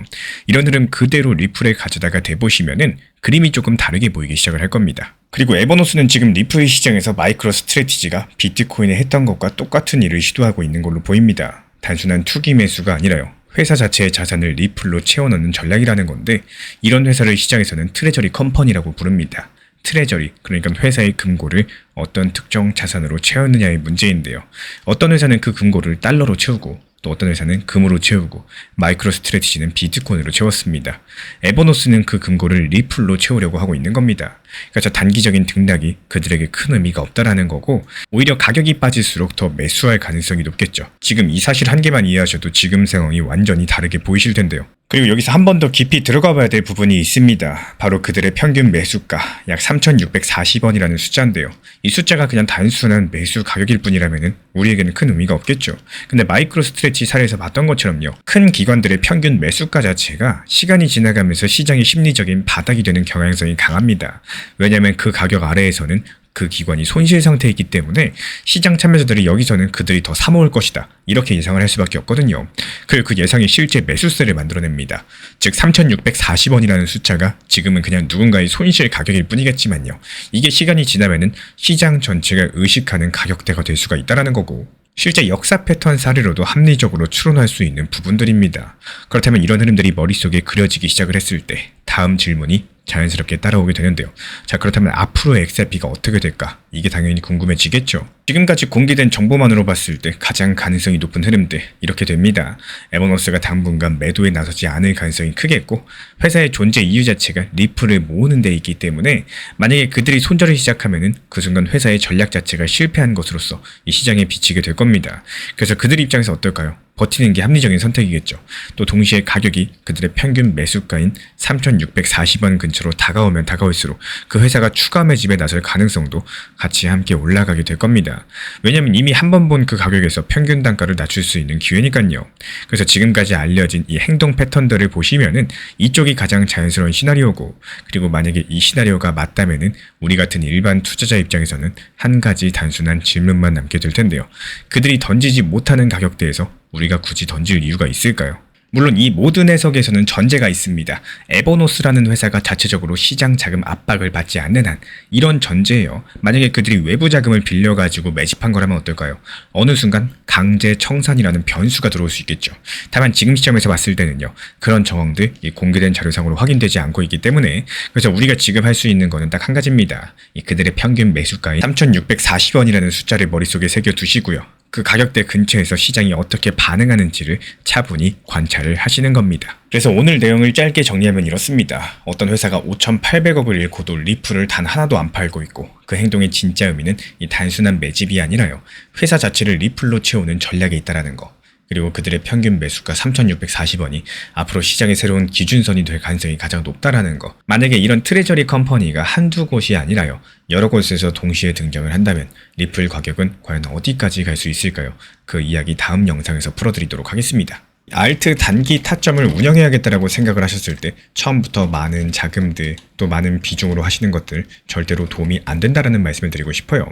이런 흐름 그대로 리플에 가져다가 대보시면은 그림이 조금 다르게 보이기 시작을 할 겁니다. 그리고 에버노스는 지금 리플 시장에서 마이크로 스트래티지가 비트코인에 했던 것과 똑같은 일을 시도하고 있는 걸로 보입니다. 단순한 투기 매수가 아니라요. 회사 자체의 자산을 리플로 채워넣는 전략이라는 건데, 이런 회사를 시장에서는 트레저리 컴퍼니라고 부릅니다. 트레저리, 그러니까 회사의 금고를 어떤 특정 자산으로 채웠느냐의 문제인데요. 어떤 회사는 그 금고를 달러로 채우고 또 어떤 회사는 금으로 채우고, 마이크로 스트래티지는 비트코인으로 채웠습니다. 에버노스는 그 금고를 리플로 채우려고 하고 있는 겁니다. 그래서 단기적인 등락이 그들에게 큰 의미가 없다라는 거고, 오히려 가격이 빠질수록 더 매수할 가능성이 높겠죠. 지금 이 사실 한 개만 이해하셔도 지금 상황이 완전히 다르게 보이실 텐데요. 그리고 여기서 한 번 더 깊이 들어가 봐야 될 부분이 있습니다. 바로 그들의 평균 매수가 약 3,640원이라는 숫자인데요. 이 숫자가 그냥 단순한 매수 가격일 뿐이라면 우리에게는 큰 의미가 없겠죠. 근데 마이크로 스트레치 사례에서 봤던 것처럼요, 큰 기관들의 평균 매수가 자체가 시간이 지나가면서 시장의 심리적인 바닥이 되는 경향성이 강합니다. 왜냐하면 그 가격 아래에서는 그 기관이 손실 상태에 있기 때문에 시장 참여자들이 여기서는 그들이 더 사모을 것이다, 이렇게 예상을 할 수밖에 없거든요. 그리고 그 예상이 실제 매수세를 만들어냅니다. 즉 3,640원이라는 숫자가 지금은 그냥 누군가의 손실 가격일 뿐이겠지만요, 이게 시간이 지나면은 시장 전체가 의식하는 가격대가 될 수가 있다는 거고, 실제 역사 패턴 사례로도 합리적으로 추론할 수 있는 부분들입니다. 그렇다면 이런 흐름들이 머릿속에 그려지기 시작을 했을 때 다음 질문이 자연스럽게 따라오게 되는데요. 자, 그렇다면 앞으로의 XRP가 어떻게 될까? 이게 당연히 궁금해지겠죠. 지금까지 공개된 정보만으로 봤을 때 가장 가능성이 높은 흐름들 이렇게 됩니다. 에버노스가 당분간 매도에 나서지 않을 가능성이 크겠고, 회사의 존재 이유 자체가 리플을 모으는 데 있기 때문에 만약에 그들이 손절을 시작하면은 그 순간 회사의 전략 자체가 실패한 것으로서 이 시장에 비치게 될 겁니다. 그래서 그들 입장에서 어떨까요? 버티는 게 합리적인 선택이겠죠. 또 동시에 가격이 그들의 평균 매수가인 3,640원 근처로 다가오면 다가올수록 그 회사가 추가 매집에 나설 가능성도 같이 함께 올라가게 될 겁니다. 왜냐면 이미 한 번 본 그 가격에서 평균 단가를 낮출 수 있는 기회니까요. 그래서 지금까지 알려진 이 행동 패턴들을 보시면은 이쪽이 가장 자연스러운 시나리오고, 그리고 만약에 이 시나리오가 맞다면은 우리 같은 일반 투자자 입장에서는 한 가지 단순한 질문만 남게 될 텐데요. 그들이 던지지 못하는 가격대에서 우리가 굳이 던질 이유가 있을까요? 물론 이 모든 해석에서는 전제가 있습니다. 에버노스라는 회사가 자체적으로 시장 자금 압박을 받지 않는 한, 이런 전제예요. 만약에 그들이 외부 자금을 빌려가지고 매집한 거라면 어떨까요? 어느 순간 강제 청산이라는 변수가 들어올 수 있겠죠. 다만 지금 시점에서 봤을 때는요, 그런 정황들 공개된 자료상으로 확인되지 않고 있기 때문에, 그래서 우리가 지금 할 수 있는 거는 딱 한 가지입니다. 그들의 평균 매수가인 3,640원이라는 숫자를 머릿속에 새겨두시고요. 그 가격대 근처에서 시장이 어떻게 반응하는지를 차분히 관찰을 하시는 겁니다. 그래서 오늘 내용을 짧게 정리하면 이렇습니다. 어떤 회사가 5,800억을 잃고도 리플을 단 하나도 안 팔고 있고, 그 행동의 진짜 의미는 이 단순한 매집이 아니라요, 회사 자체를 리플로 채우는 전략에 있다라는 거. 그리고 그들의 평균 매수가 3,640원이 앞으로 시장의 새로운 기준선이 될 가능성이 가장 높다라는 거. 만약에 이런 트레저리 컴퍼니가 한두 곳이 아니라요, 여러 곳에서 동시에 등장을 한다면 리플 가격은 과연 어디까지 갈 수 있을까요? 그 이야기 다음 영상에서 풀어드리도록 하겠습니다. 알트 단기 타점을 운영해야겠다라고 생각을 하셨을 때 처음부터 많은 자금들, 또 많은 비중으로 하시는 것들 절대로 도움이 안 된다라는 말씀을 드리고 싶어요.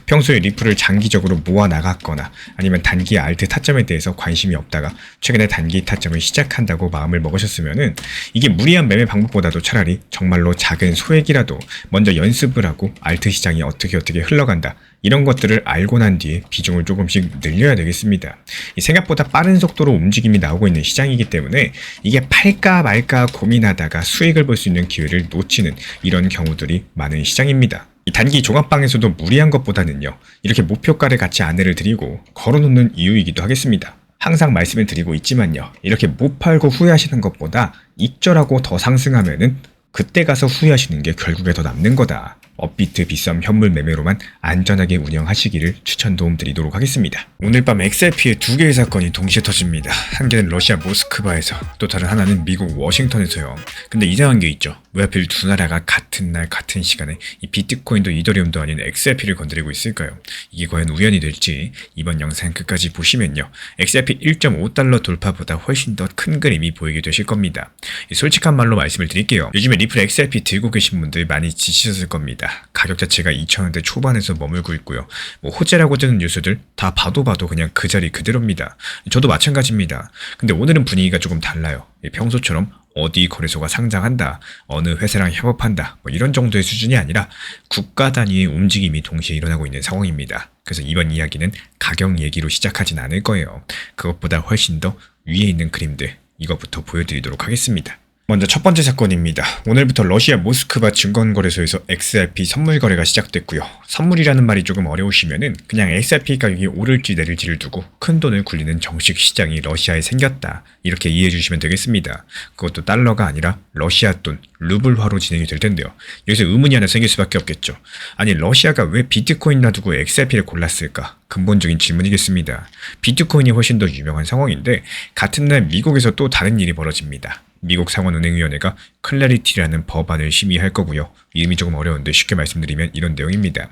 평소에 리플을 장기적으로 모아 나갔거나 아니면 단기 알트 타점에 대해서 관심이 없다가 최근에 단기 타점을 시작한다고 마음을 먹으셨으면은 이게 무리한 매매 방법보다도 차라리 정말로 작은 소액이라도 먼저 연습을 하고 알트 시장이 어떻게 흘러간다, 이런 것들을 알고 난 뒤에 비중을 조금씩 늘려야 되겠습니다. 생각보다 빠른 속도로 움직임이 나오고 있는 시장이기 때문에 이게 팔까 말까 고민하다가 수익을 볼 수 있는 기회를 놓치는 이런 경우들이 많은 시장입니다. 이 단기 종합방에서도 무리한 것보다는요, 이렇게 목표가를 같이 안내를 드리고 걸어놓는 이유이기도 하겠습니다. 항상 말씀을 드리고 있지만요, 이렇게 못 팔고 후회하시는 것보다 익절하고 더 상승하면은 그때 가서 후회하시는 게 결국에 더 남는 거다. 업비트 비썸 현물 매매로만 안전하게 운영하시기를 추천 도움 드리도록 하겠습니다. 오늘 밤 XRP의 두 개의 사건이 동시에 터집니다. 한 개는 러시아 모스크바에서, 또 다른 하나는 미국 워싱턴에서요. 근데 이상한 게 있죠. 왜 하필 두 나라가 같은 날 같은 시간에 이 비트코인도 이더리움도 아닌 XRP를 건드리고 있을까요? 이게 과연 우연이 될지 이번 영상 끝까지 보시면요, XRP 1.5달러 돌파보다 훨씬 더 큰 그림이 보이게 되실 겁니다. 솔직한 말로 말씀을 드릴게요. 요즘에 리플 XRP 들고 계신 분들 많이 지치셨을 겁니다. 가격 자체가 2,000원대 초반에서 머물고 있고요. 호재라고 뜨는 뉴스들 다 봐도 그냥 그 자리 그대로입니다. 저도 마찬가지입니다. 근데 오늘은 분위기가 조금 달라요. 평소처럼 어디 거래소가 상장한다, 어느 회사랑 협업한다, 이런 정도의 수준이 아니라 국가 단위의 움직임이 동시에 일어나고 있는 상황입니다. 그래서 이번 이야기는 가격 얘기로 시작하진 않을 거예요. 그것보다 훨씬 더 위에 있는 그림들, 이것부터 보여드리도록 하겠습니다. 먼저 첫 번째 사건입니다. 오늘부터 러시아 모스크바 증권거래소에서 XRP 선물 거래가 시작됐고요. 선물이라는 말이 조금 어려우시면은 그냥 XRP 가격이 오를지 내릴지를 두고 큰 돈을 굴리는 정식 시장이 러시아에 생겼다, 이렇게 이해해 주시면 되겠습니다. 그것도 달러가 아니라 러시아 돈, 루블화로 진행이 될 텐데요. 여기서 의문이 하나 생길 수밖에 없겠죠. 아니, 러시아가 왜 비트코인 놔두고 XRP를 골랐을까? 근본적인 질문이겠습니다. 비트코인이 훨씬 더 유명한 상황인데 같은 날 미국에서 또 다른 일이 벌어집니다. 미국 상원은행위원회가 클래리티라는 법안을 심의할 거고요. 이름이 조금 어려운데 쉽게 말씀드리면 이런 내용입니다.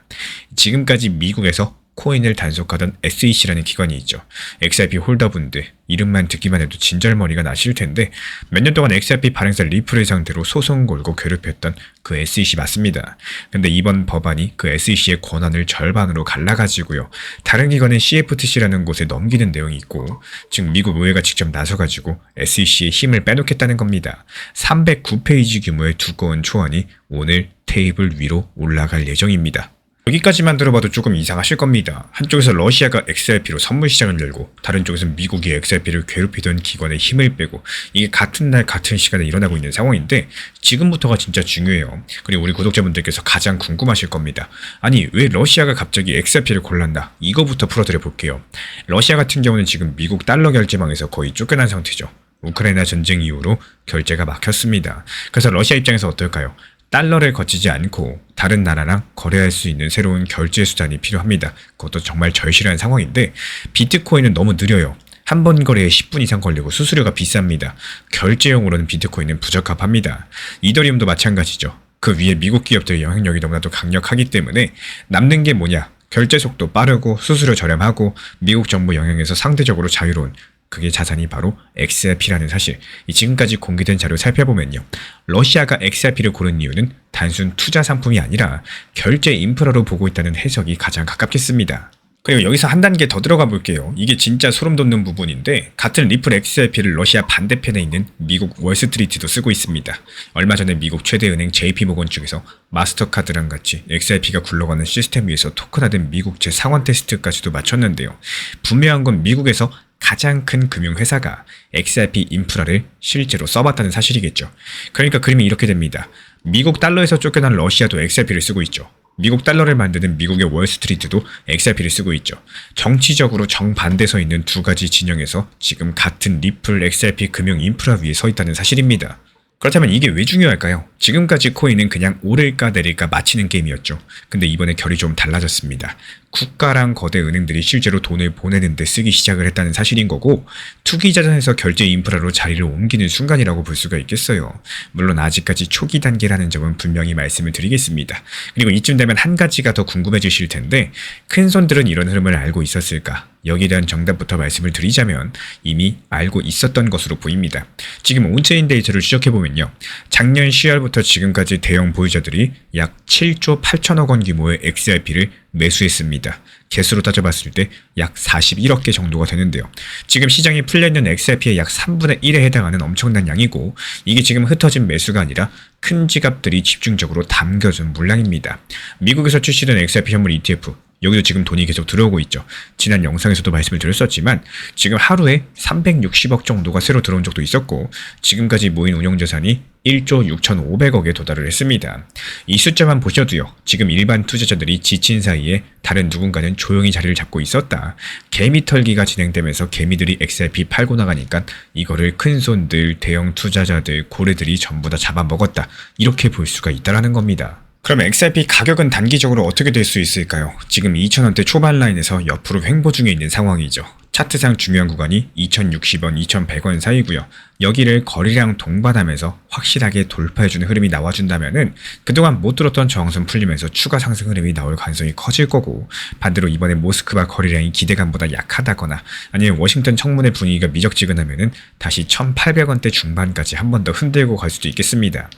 지금까지 미국에서 코인을 단속하던 SEC라는 기관이 있죠. XRP 홀더분들 이름만 듣기만 해도 진절머리가 나실 텐데 몇 년 동안 XRP 발행사 리플을 상대로 소송 걸고 괴롭혔던 그 SEC 맞습니다. 근데 이번 법안이 그 SEC의 권한을 절반으로 갈라가지고요, 다른 기관인 CFTC라는 곳에 넘기는 내용이 있고, 즉 미국 의회가 직접 나서가지고 SEC의 힘을 빼놓겠다는 겁니다. 309페이지 규모의 두꺼운 초안이 오늘 테이블 위로 올라갈 예정입니다. 여기까지만 들어봐도 조금 이상하실 겁니다. 한쪽에서 러시아가 XRP로 선물 시장을 열고 다른 쪽에서 미국이 XRP를 괴롭히던 기관의 힘을 빼고, 이게 같은 날 같은 시간에 일어나고 있는 상황인데 지금부터가 진짜 중요해요. 그리고 우리 구독자분들께서 가장 궁금하실 겁니다. 아니, 왜 러시아가 갑자기 XRP를 골랐나? 이거부터 풀어드려 볼게요. 러시아 같은 경우는 지금 미국 달러 결제망에서 거의 쫓겨난 상태죠. 우크라이나 전쟁 이후로 결제가 막혔습니다. 그래서 러시아 입장에서 어떨까요? 달러를 거치지 않고 다른 나라랑 거래할 수 있는 새로운 결제 수단이 필요합니다. 그것도 정말 절실한 상황인데 비트코인은 너무 느려요. 한 번 거래에 10분 이상 걸리고 수수료가 비쌉니다. 결제용으로는 비트코인은 부적합합니다. 이더리움도 마찬가지죠. 그 위에 미국 기업들의 영향력이 너무나도 강력하기 때문에 남는 게 뭐냐? 결제 속도 빠르고 수수료 저렴하고 미국 정부 영향에서 상대적으로 자유로운, 그게 자산이 바로 XRP라는 사실. 지금까지 공개된 자료 살펴보면요, 러시아가 XRP를 고른 이유는 단순 투자 상품이 아니라 결제 인프라로 보고 있다는 해석이 가장 가깝겠습니다. 그리고 여기서 한 단계 더 들어가 볼게요. 이게 진짜 소름 돋는 부분인데 같은 리플 XRP를 러시아 반대편에 있는 미국 월스트리트도 쓰고 있습니다. 얼마 전에 미국 최대 은행 JP모건 측에서 마스터카드랑 같이 XRP가 굴러가는 시스템 위에서 토큰화된 미국제 상원 테스트까지도 마쳤는데요. 분명한 건 미국에서 가장 큰 금융회사가 XRP 인프라를 실제로 써봤다는 사실이겠죠. 그러니까 그림이 이렇게 됩니다. 미국 달러에서 쫓겨난 러시아도 XRP를 쓰고 있죠. 미국 달러를 만드는 미국의 월스트리트도 XRP를 쓰고 있죠. 정치적으로 정반대 서 있는 두 가지 진영에서 지금 같은 리플 XRP 금융 인프라 위에 서 있다는 사실입니다. 그렇다면 이게 왜 중요할까요? 지금까지 코인은 그냥 오를까 내릴까 맞히는 게임이었죠. 근데 이번에 결이 좀 달라졌습니다. 국가랑 거대 은행들이 실제로 돈을 보내는데 쓰기 시작을 했다는 사실인 거고, 투기자산에서 결제 인프라로 자리를 옮기는 순간이라고 볼 수가 있겠어요. 물론 아직까지 초기 단계라는 점은 분명히 말씀을 드리겠습니다. 그리고 이쯤 되면 한 가지가 더 궁금해지실 텐데, 큰손들은 이런 흐름을 알고 있었을까? 여기에 대한 정답부터 말씀을 드리자면 이미 알고 있었던 것으로 보입니다. 지금 온체인 데이터를 추적해보면요, 작년 10월부터 지금까지 대형 보유자들이 약 7조 8천억 원 규모의 XRP를 매수했습니다. 개수로 따져봤을 때 약 41억 개 정도가 되는데요. 지금 시장에 풀려있는 XRP의 약 3분의 1에 해당하는 엄청난 양이고, 이게 지금 흩어진 매수가 아니라 큰 지갑들이 집중적으로 담겨준 물량입니다. 미국에서 출시된 XRP 현물 ETF, 여기도 지금 돈이 계속 들어오고 있죠. 지난 영상에서도 말씀을 드렸었지만 지금 하루에 360억 정도가 새로 들어온 적도 있었고, 지금까지 모인 운용자산이 1조 6,500억에 도달을 했습니다. 이 숫자만 보셔도요, 지금 일반 투자자들이 지친 사이에 다른 누군가는 조용히 자리를 잡고 있었다. 개미 털기가 진행되면서 개미들이 XRP 팔고 나가니까 이거를 큰손들, 대형 투자자들, 고래들이 전부 다 잡아먹었다. 이렇게 볼 수가 있다는 겁니다. 그럼 XRP 가격은 단기적으로 어떻게 될 수 있을까요? 지금 2,000원대 초반 라인에서 옆으로 횡보 중에 있는 상황이죠. 차트상 중요한 구간이 2,060원, 2,100원 사이고요. 여기를 거리랑 동반하면서 확실하게 돌파해주는 흐름이 나와준다면은 그동안 못 들었던 저항선 풀리면서 추가 상승 흐름이 나올 가능성이 커질 거고, 반대로 이번에 모스크바 거리량이 기대감보다 약하다거나 아니면 워싱턴 청문회 분위기가 미적지근하면은 다시 1,800원대 중반까지 한 번 더 흔들고 갈 수도 있겠습니다.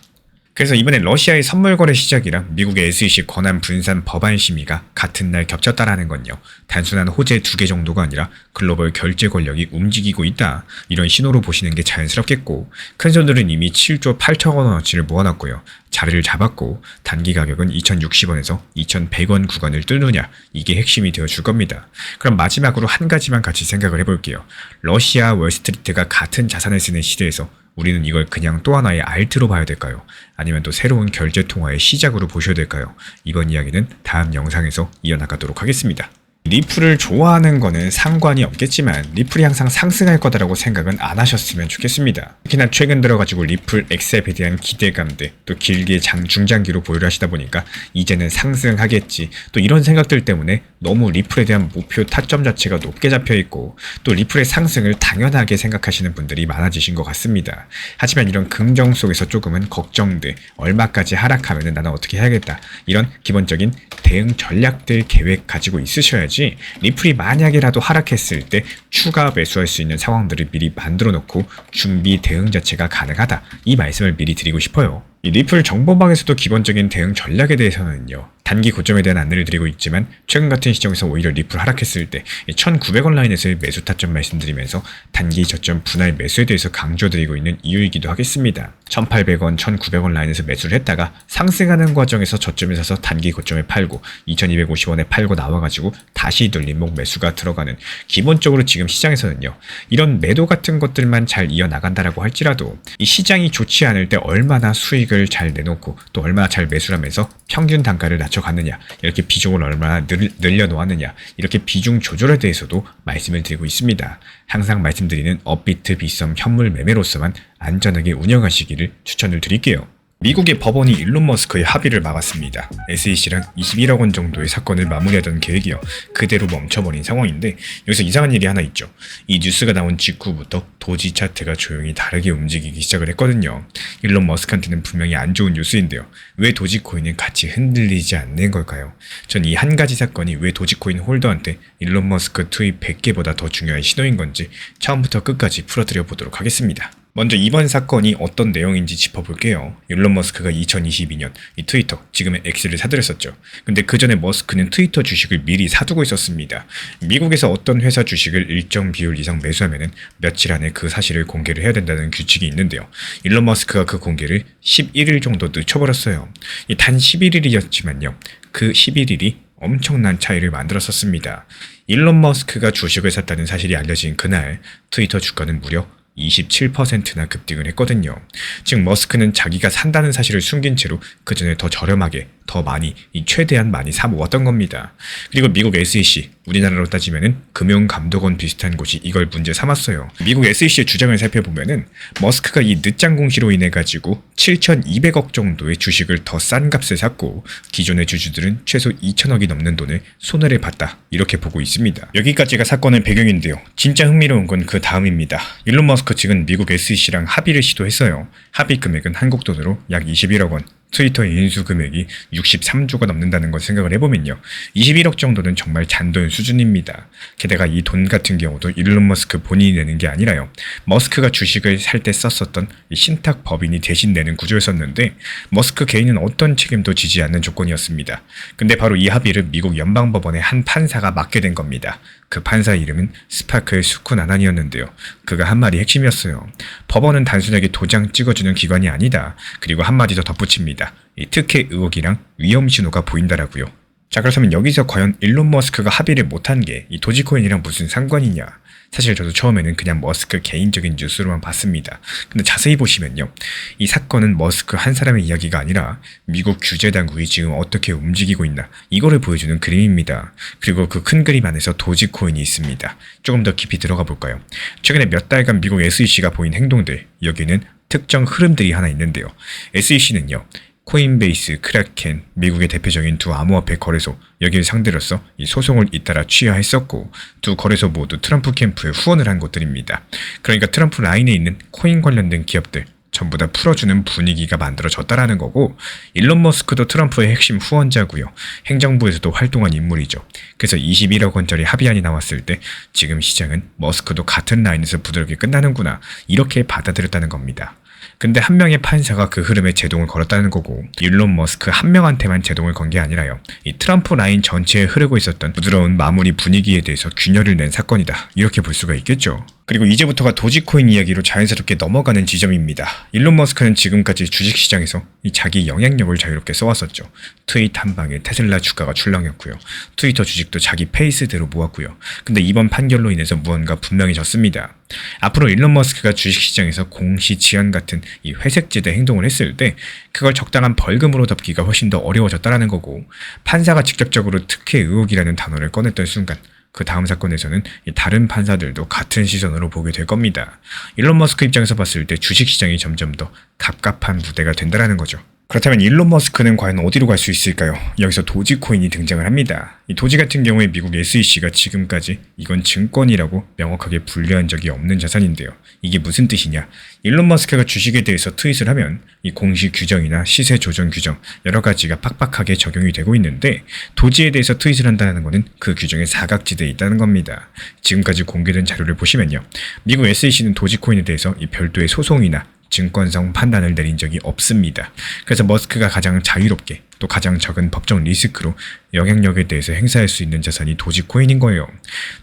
그래서 이번에 러시아의 선물 거래 시작이랑 미국의 SEC 권한 분산 법안 심의가 같은 날 겹쳤다라는 건요, 단순한 호재 2개 정도가 아니라 글로벌 결제 권력이 움직이고 있다, 이런 신호로 보시는 게 자연스럽겠고, 큰손들은 이미 7조 8천억 원어치를 모아놨고요. 자리를 잡았고, 단기 가격은 2,060원에서 2,100원 구간을 뚫느냐, 이게 핵심이 되어줄 겁니다. 그럼 마지막으로 한 가지만 같이 생각을 해볼게요. 러시아 월스트리트가 같은 자산을 쓰는 시대에서 우리는 이걸 그냥 또 하나의 알트로 봐야 될까요? 아니면 또 새로운 결제 통화의 시작으로 보셔야 될까요? 이번 이야기는 다음 영상에서 이어나가도록 하겠습니다. 리플을 좋아하는 거는 상관이 없겠지만 리플이 항상 상승할 거다라고 생각은 안 하셨으면 좋겠습니다. 특히나 최근 들어가지고 리플 XRP에 대한 기대감들, 또 길게 중장기로 보유를 하시다 보니까 이제는 상승하겠지, 또 이런 생각들 때문에 너무 리플에 대한 목표 타점 자체가 높게 잡혀있고, 또 리플의 상승을 당연하게 생각하시는 분들이 많아지신 것 같습니다. 하지만 이런 긍정 속에서 조금은 걱정돼, 얼마까지 하락하면 나는 어떻게 해야겠다, 이런 기본적인 대응 전략들 계획 가지고 있으셔야지 리플이 만약에라도 하락했을 때 추가 매수할 수 있는 상황들을 미리 만들어 놓고 준비 대응 자체가 가능하다, 이 말씀을 미리 드리고 싶어요. 이 리플 정보방에서도 기본적인 대응 전략에 대해서는요, 단기 고점에 대한 안내를 드리고 있지만 최근 같은 시점에서 오히려 리플 하락했을 때 1,900원 라인에서의 매수 타점 말씀드리면서 단기 저점 분할 매수에 대해서 강조드리고 있는 이유이기도 하겠습니다. 1,800원, 1,900원 라인에서 매수를 했다가 상승하는 과정에서 저점에 사서 단기 고점에 팔고 2,250원에 팔고 나와가지고 다시 눌림목 매수가 들어가는, 기본적으로 지금 시장에서는요, 이런 매도 같은 것들만 잘 이어나간다라고 할지라도 이 시장이 좋지 않을 때 얼마나 수익을 잘 내놓고 또 얼마나 잘 매수를 하면서 평균 단가를 낮춰갔느냐, 이렇게 비중을 얼마나 늘려놓았느냐, 이렇게 비중 조절에 대해서도 말씀을 드리고 있습니다. 항상 말씀드리는 업비트 빗썸 현물 매매로서만 안전하게 운영하시기를 추천을 드릴게요. 미국의 법원이 일론 머스크의 합의를 막았습니다. SEC랑 21억 원 정도의 사건을 마무리하던 계획이요, 그대로 멈춰버린 상황인데, 여기서 이상한 일이 하나 있죠. 이 뉴스가 나온 직후부터 도지 차트가 조용히 다르게 움직이기 시작을 했거든요. 일론 머스크한테는 분명히 안 좋은 뉴스인데요, 왜 도지코인은 같이 흔들리지 않는 걸까요? 전 이 한 가지 사건이 왜 도지코인 홀더한테 일론 머스크 투입 100개보다 더 중요한 신호인 건지 처음부터 끝까지 풀어드려 보도록 하겠습니다. 먼저 이번 사건이 어떤 내용인지 짚어볼게요. 일론 머스크가 2022년 이 트위터, 지금의 X를 사들였었죠. 근데 그 전에 머스크는 트위터 주식을 미리 사두고 있었습니다. 미국에서 어떤 회사 주식을 일정 비율 이상 매수하면은 며칠 안에 그 사실을 공개를 해야 된다는 규칙이 있는데요. 일론 머스크가 그 공개를 11일 정도 늦춰버렸어요. 단 11일이었지만요. 그 11일이 엄청난 차이를 만들었었습니다. 일론 머스크가 주식을 샀다는 사실이 알려진 그날 트위터 주가는 무려 27%나 급등을 했거든요. 즉 머스크는 자기가 산다는 사실을 숨긴 채로 그 전에 더 저렴하게, 더 많이, 최대한 많이 사 모았던 겁니다. 그리고 미국 SEC, 우리나라로 따지면은 금융감독원 비슷한 곳이 이걸 문제 삼았어요. 미국 SEC의 주장을 살펴보면은 머스크가 이 늦장 공시로 인해 가지고 7,200억 정도의 주식을 더 싼 값에 샀고 기존의 주주들은 최소 2,000억이 넘는 돈을 손해를 봤다, 이렇게 보고 있습니다. 여기까지가 사건의 배경인데요. 진짜 흥미로운 건 그 다음입니다. 일론 머스크 측은 미국 SEC랑 합의를 시도했어요. 합의 금액은 한국 돈으로 약 21억 원. 트위터의 인수 금액이 63조가 넘는다는 걸 생각을 해보면요. 21억 정도는 정말 잔돈 수준입니다. 게다가 이 돈 같은 경우도 일론 머스크 본인이 내는 게 아니라요. 머스크가 주식을 살 때 썼었던 신탁 법인이 대신 내는 구조였었는데 머스크 개인은 어떤 책임도 지지 않는 조건이었습니다. 근데 바로 이 합의를 미국 연방법원의 한 판사가 맡게 된 겁니다. 그 판사 이름은 스파클 수쿠나난이었는데요. 그가 한 말이 핵심이었어요. 법원은 단순하게 도장 찍어주는 기관이 아니다. 그리고 한마디 더 덧붙입니다. 이 특혜 의혹이랑 위험 신호가 보인다라고요. 자, 그렇다면 여기서 과연 일론 머스크가 합의를 못한 게 이 도지코인이랑 무슨 상관이냐? 사실 저도 처음에는 그냥 머스크 개인적인 뉴스로만 봤습니다. 근데 자세히 보시면요. 이 사건은 머스크 한 사람의 이야기가 아니라 미국 규제당국이 지금 어떻게 움직이고 있나, 이거를 보여주는 그림입니다. 그리고 그 큰 그림 안에서 도지코인이 있습니다. 조금 더 깊이 들어가 볼까요? 최근에 몇 달간 미국 SEC가 보인 행동들, 여기는 특정 흐름들이 하나 있는데요. SEC는요. 코인베이스, 크라켄, 미국의 대표적인 두 암호화폐 거래소, 여기를 상대로서 이 소송을 잇따라 취하했었고 두 거래소 모두 트럼프 캠프에 후원을 한 곳들입니다. 그러니까 트럼프 라인에 있는 코인 관련된 기업들 전부 다 풀어주는 분위기가 만들어졌다라는 거고, 일론 머스크도 트럼프의 핵심 후원자고요. 행정부에서도 활동한 인물이죠. 그래서 21억 원짜리 합의안이 나왔을 때 지금 시장은 머스크도 같은 라인에서 부드럽게 끝나는구나, 이렇게 받아들였다는 겁니다. 근데 한 명의 판사가 그 흐름에 제동을 걸었다는 거고, 일론 머스크 한 명한테만 제동을 건 게 아니라요. 이 트럼프 라인 전체에 흐르고 있었던 부드러운 마무리 분위기에 대해서 균열을 낸 사건이다, 이렇게 볼 수가 있겠죠. 그리고 이제부터가 도지코인 이야기로 자연스럽게 넘어가는 지점입니다. 일론 머스크는 지금까지 주식시장에서 이 자기 영향력을 자유롭게 써왔었죠. 트윗 한 방에 테슬라 주가가 출렁였고요. 트위터 주식도 자기 페이스대로 모았고요. 근데 이번 판결로 인해서 무언가 분명해졌습니다. 앞으로 일론 머스크가 주식시장에서 공시 지연 같은 이 회색지대 행동을 했을 때 그걸 적당한 벌금으로 덮기가 훨씬 더 어려워졌다는 거고, 판사가 직접적으로 특혜 의혹이라는 단어를 꺼냈던 순간 그 다음 사건에서는 다른 판사들도 같은 시선으로 보게 될 겁니다. 일론 머스크 입장에서 봤을 때 주식시장이 점점 더 갑갑한 무대가 된다는 거죠. 그렇다면 일론 머스크는 과연 어디로 갈 수 있을까요? 여기서 도지코인이 등장을 합니다. 이 도지 같은 경우에 미국 SEC가 지금까지 이건 증권이라고 명확하게 분류한 적이 없는 자산인데요. 이게 무슨 뜻이냐? 일론 머스크가 주식에 대해서 트윗을 하면 이 공시 규정이나 시세 조정 규정 여러 가지가 빡빡하게 적용이 되고 있는데, 도지에 대해서 트윗을 한다는 것은 그 규정에 사각지대에 있다는 겁니다. 지금까지 공개된 자료를 보시면요. 미국 SEC는 도지코인에 대해서 이 별도의 소송이나 증권성 판단을 내린 적이 없습니다. 그래서 머스크가 가장 자유롭게 또 가장 적은 법적 리스크로 영향력에 대해서 행사할 수 있는 자산이 도지코인인 거예요.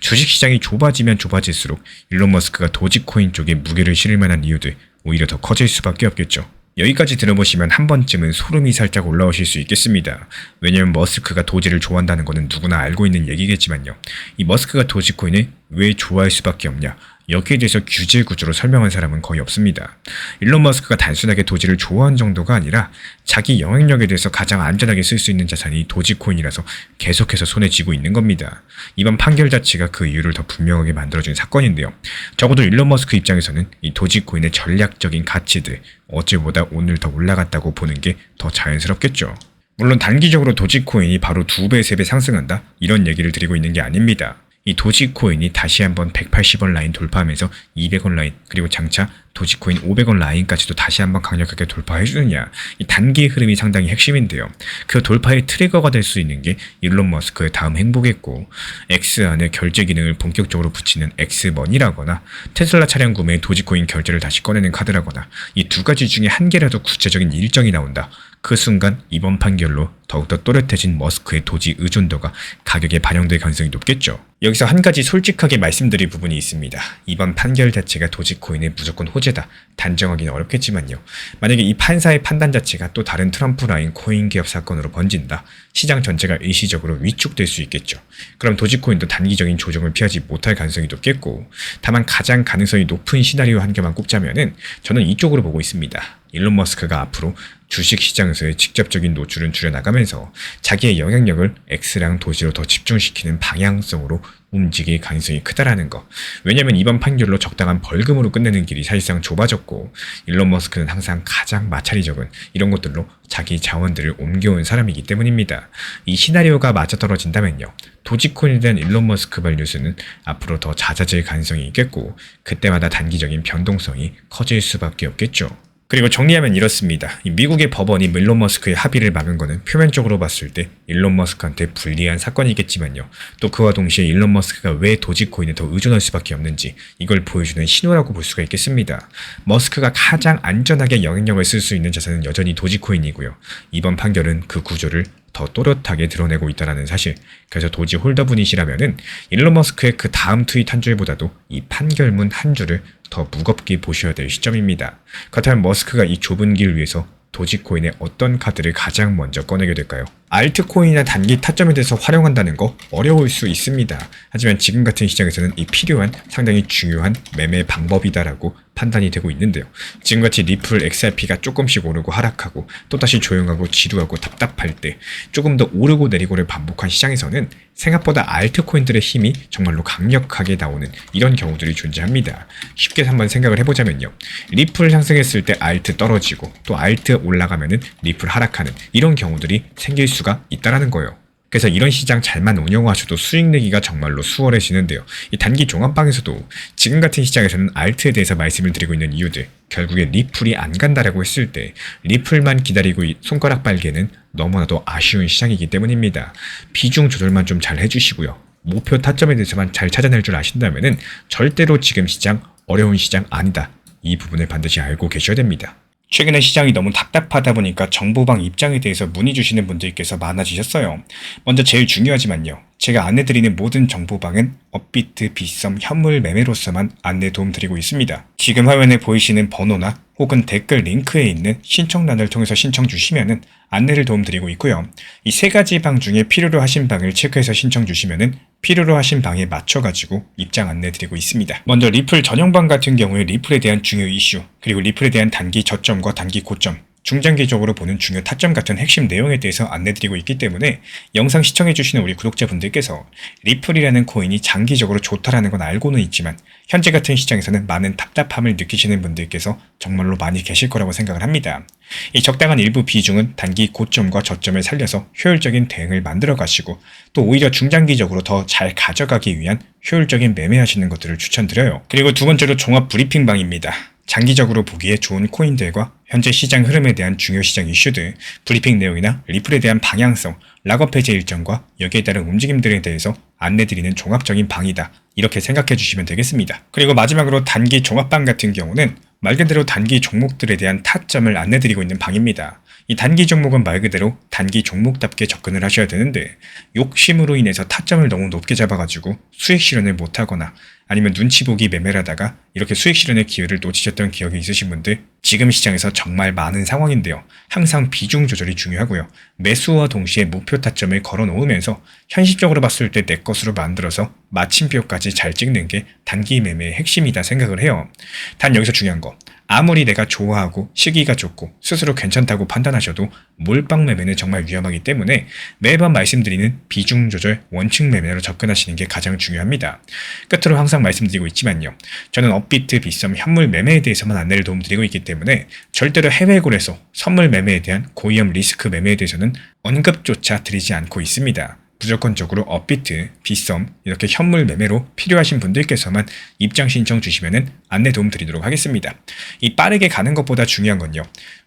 주식시장이 좁아지면 좁아질수록 일론 머스크가 도지코인 쪽에 무게를 실을 만한 이유들 오히려 더 커질 수밖에 없겠죠. 여기까지 들어보시면 한 번쯤은 소름이 살짝 올라오실 수 있겠습니다. 왜냐면 머스크가 도지를 좋아한다는 것은 누구나 알고 있는 얘기겠지만요. 이 머스크가 도지코인을 왜 좋아할 수밖에 없냐? 여기에 대해서 규제 구조로 설명한 사람은 거의 없습니다. 일론 머스크가 단순하게 도지를 좋아하는 정도가 아니라 자기 영향력에 대해서 가장 안전하게 쓸 수 있는 자산이 도지코인이라서 계속해서 손에 쥐고 있는 겁니다. 이번 판결 자체가 그 이유를 더 분명하게 만들어준 사건인데요. 적어도 일론 머스크 입장에서는 이 도지코인의 전략적인 가치들 어제보다 오늘 더 올라갔다고 보는 게 더 자연스럽겠죠. 물론 단기적으로 도지코인이 바로 2배, 3배 상승한다? 이런 얘기를 드리고 있는 게 아닙니다. 이 도지코인이 다시 한번 180원 라인 돌파하면서 200원 라인, 그리고 장차 도지코인 500원 라인까지도 다시 한번 강력하게 돌파해주느냐, 이 단기 흐름이 상당히 핵심인데요. 그 돌파의 트리거가 될 수 있는 게 일론 머스크의 다음 행보겠고, X 안에 결제 기능을 본격적으로 붙이는 X머니라거나 테슬라 차량 구매에 도지코인 결제를 다시 꺼내는 카드라거나 이 두 가지 중에 한 개라도 구체적인 일정이 나온다. 그 순간 이번 판결로 더욱더 또렷해진 머스크의 도지 의존도가 가격에 반영될 가능성이 높겠죠. 여기서 한 가지 솔직하게 말씀드릴 부분이 있습니다. 이번 판결 자체가 도지코인의 무조건 호재다. 단정하기는 어렵겠지만요. 만약에 이 판사의 판단 자체가 또 다른 트럼프 라인 코인 기업 사건으로 번진다. 시장 전체가 일시적으로 위축될 수 있겠죠. 그럼 도지코인도 단기적인 조정을 피하지 못할 가능성이 높겠고, 다만 가장 가능성이 높은 시나리오 한 개만 꼽자면은 저는 이쪽으로 보고 있습니다. 일론 머스크가 앞으로 주식시장에서의 직접적인 노출은 줄여나가면서 자기의 영향력을 X랑 도시로 더 집중시키는 방향성으로 움직일 가능성이 크다라는 거. 왜냐면 이번 판결로 적당한 벌금으로 끝내는 길이 사실상 좁아졌고, 일론 머스크는 항상 가장 마찰이 적은 이런 것들로 자기 자원들을 옮겨온 사람이기 때문입니다. 이 시나리오가 맞아떨어진다면요, 도지코인에 대한 일론 머스크 밸류스는 앞으로 더 잦아질 가능성이 있겠고, 그때마다 단기적인 변동성이 커질 수밖에 없겠죠. 그리고 정리하면 이렇습니다. 이 미국의 법원이 일론 머스크의 합의를 막은 거는 표면적으로 봤을 때 일론 머스크한테 불리한 사건이겠지만요. 또 그와 동시에 일론 머스크가 왜 도지코인에 더 의존할 수밖에 없는지 이걸 보여주는 신호라고 볼 수가 있겠습니다. 머스크가 가장 안전하게 영향력을 쓸 수 있는 자산은 여전히 도지코인이고요. 이번 판결은 그 구조를 더 또렷하게 드러내고 있다는 사실. 그래서 도지 홀더분이시라면은 일론 머스크의 그 다음 트윗 한 줄보다도 이 판결문 한 줄을 더 무겁게 보셔야 될 시점입니다. 그렇다면 머스크가 이 좁은 길 위에서 도지코인의 어떤 카드를 가장 먼저 꺼내게 될까요? 알트코인이나 단기 타점에 대해서 활용한다는 거 어려울 수 있습니다. 하지만 지금 같은 시장에서는 이 필요한 상당히 중요한 매매 방법이다라고 판단이 되고 있는데요. 지금같이 리플 XRP가 조금씩 오르고 하락하고 또다시 조용하고 지루하고 답답할 때 조금 더 오르고 내리고를 반복한 시장에서는 생각보다 알트코인들의 힘이 정말로 강력하게 나오는 이런 경우들이 존재합니다. 쉽게 한번 생각을 해보자면요. 리플 상승했을 때 알트 떨어지고 또 알트 올라가면은 리플 하락하는 이런 경우들이 생길 수가 있다라는 거예요. 그래서 이런 시장 잘만 운영하셔도 수익 내기가 정말로 수월해지는데요. 이 단기 종합방에서도 지금 같은 시장에서는 알트에 대해서 말씀을 드리고 있는 이유들, 결국에 리플이 안 간다라고 했을 때 리플만 기다리고 손가락 빨기에는 너무나도 아쉬운 시장이기 때문입니다. 비중 조절만 좀 잘 해주시고요. 목표 타점에 대해서만 잘 찾아낼 줄 아신다면은 절대로 지금 시장 어려운 시장 아니다. 이 부분을 반드시 알고 계셔야 됩니다. 최근에 시장이 너무 답답하다 보니까 정보방 입장에 대해서 문의 주시는 분들께서 많아지셨어요. 먼저 제일 중요하지만요. 제가 안내드리는 모든 정보방은 업비트, 빗썸, 현물 매매로서만 안내 도움드리고 있습니다. 지금 화면에 보이시는 번호나 혹은 댓글 링크에 있는 신청란을 통해서 신청 주시면은 안내를 도움드리고 있고요. 이 세 가지 방 중에 필요로 하신 방을 체크해서 신청 주시면은 필요로 하신 방에 맞춰가지고 입장 안내드리고 있습니다. 먼저 리플 전용방 같은 경우에 리플에 대한 중요 이슈, 그리고 리플에 대한 단기 저점과 단기 고점, 중장기적으로 보는 중요 타점 같은 핵심 내용에 대해서 안내드리고 있기 때문에 영상 시청해주시는 우리 구독자분들께서 리플이라는 코인이 장기적으로 좋다라는 건 알고는 있지만 현재 같은 시장에서는 많은 답답함을 느끼시는 분들께서 정말로 많이 계실 거라고 생각을 합니다. 이 적당한 일부 비중은 단기 고점과 저점을 살려서 효율적인 대응을 만들어 가시고 또 오히려 중장기적으로 더 잘 가져가기 위한 효율적인 매매하시는 것들을 추천드려요. 그리고 두 번째로 종합 브리핑방입니다. 장기적으로 보기에 좋은 코인들과 현재 시장 흐름에 대한 중요 시장 이슈들, 브리핑 내용이나 리플에 대한 방향성, 락업 해제 일정과 여기에 따른 움직임들에 대해서 안내드리는 종합적인 방이다. 이렇게 생각해 주시면 되겠습니다. 그리고 마지막으로 단기 종합방 같은 경우는 말 그대로 단기 종목들에 대한 타점을 안내드리고 있는 방입니다. 이 단기 종목은 말 그대로 단기 종목답게 접근을 하셔야 되는데 욕심으로 인해서 타점을 너무 높게 잡아가지고 수익 실현을 못하거나 아니면 눈치 보기 매매를 하다가 이렇게 수익 실현의 기회를 놓치셨던 기억이 있으신 분들 지금 시장에서 정말 많은 상황인데요. 항상 비중 조절이 중요하고요. 매수와 동시에 목표 타점을 걸어 놓으면서 현실적으로 봤을 때 내 것으로 만들어서 마침표까지 잘 찍는 게 단기 매매의 핵심이다 생각을 해요. 단 여기서 중요한 거, 아무리 내가 좋아하고 시기가 좋고 스스로 괜찮다고 판단하셔도 몰빵 매매는 정말 위험하기 때문에 매번 말씀드리는 비중 조절 원칙 매매로 접근하시는 게 가장 중요합니다. 끝으로 항상 말씀드리고 있지만요. 저는 업비트, 빗썸, 현물 매매에 대해서만 안내를 도움드리고 있기 때문에 절대로 해외골에서 선물 매매에 대한 고위험 리스크 매매에 대해서는 언급조차 드리지 않고 있습니다. 무조건적으로 업비트, 빗썸 이렇게 현물 매매로 필요하신 분들께서만 입장 신청 주시면은 안내 도움 드리도록 하겠습니다. 이 빠르게 가는 것보다 중요한 건요.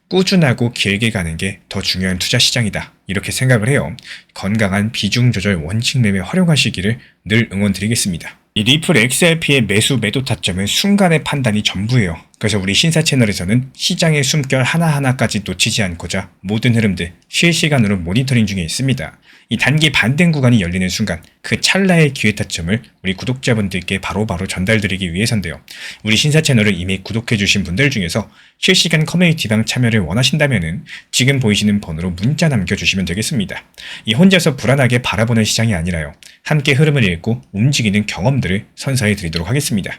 꾸준하고 길게 가는 게 더 중요한 투자 시장이다. 이렇게 생각을 해요. 건강한 비중 조절 원칙 매매 활용하시기를 늘 응원드리겠습니다. 이 리플 XRP의 매수 매도 타점은 순간의 판단이 전부예요. 그래서 우리 신사 채널에서는 시장의 숨결 하나하나까지 놓치지 않고자 모든 흐름들 실시간으로 모니터링 중에 있습니다. 이 단기 반등 구간이 열리는 순간 그 찰나의 기회 타점을 우리 구독자분들께 바로바로 전달드리기 위해서인데요. 우리 신사 채널을 이미 구독해주신 분들 중에서 실시간 커뮤니티방 참여를 원하신다면 지금 보이시는 번호로 문자 남겨주시면 되겠습니다. 이 혼자서 불안하게 바라보는 시장이 아니라요. 함께 흐름을 읽고 움직이는 경험들을 선사해 드리도록 하겠습니다.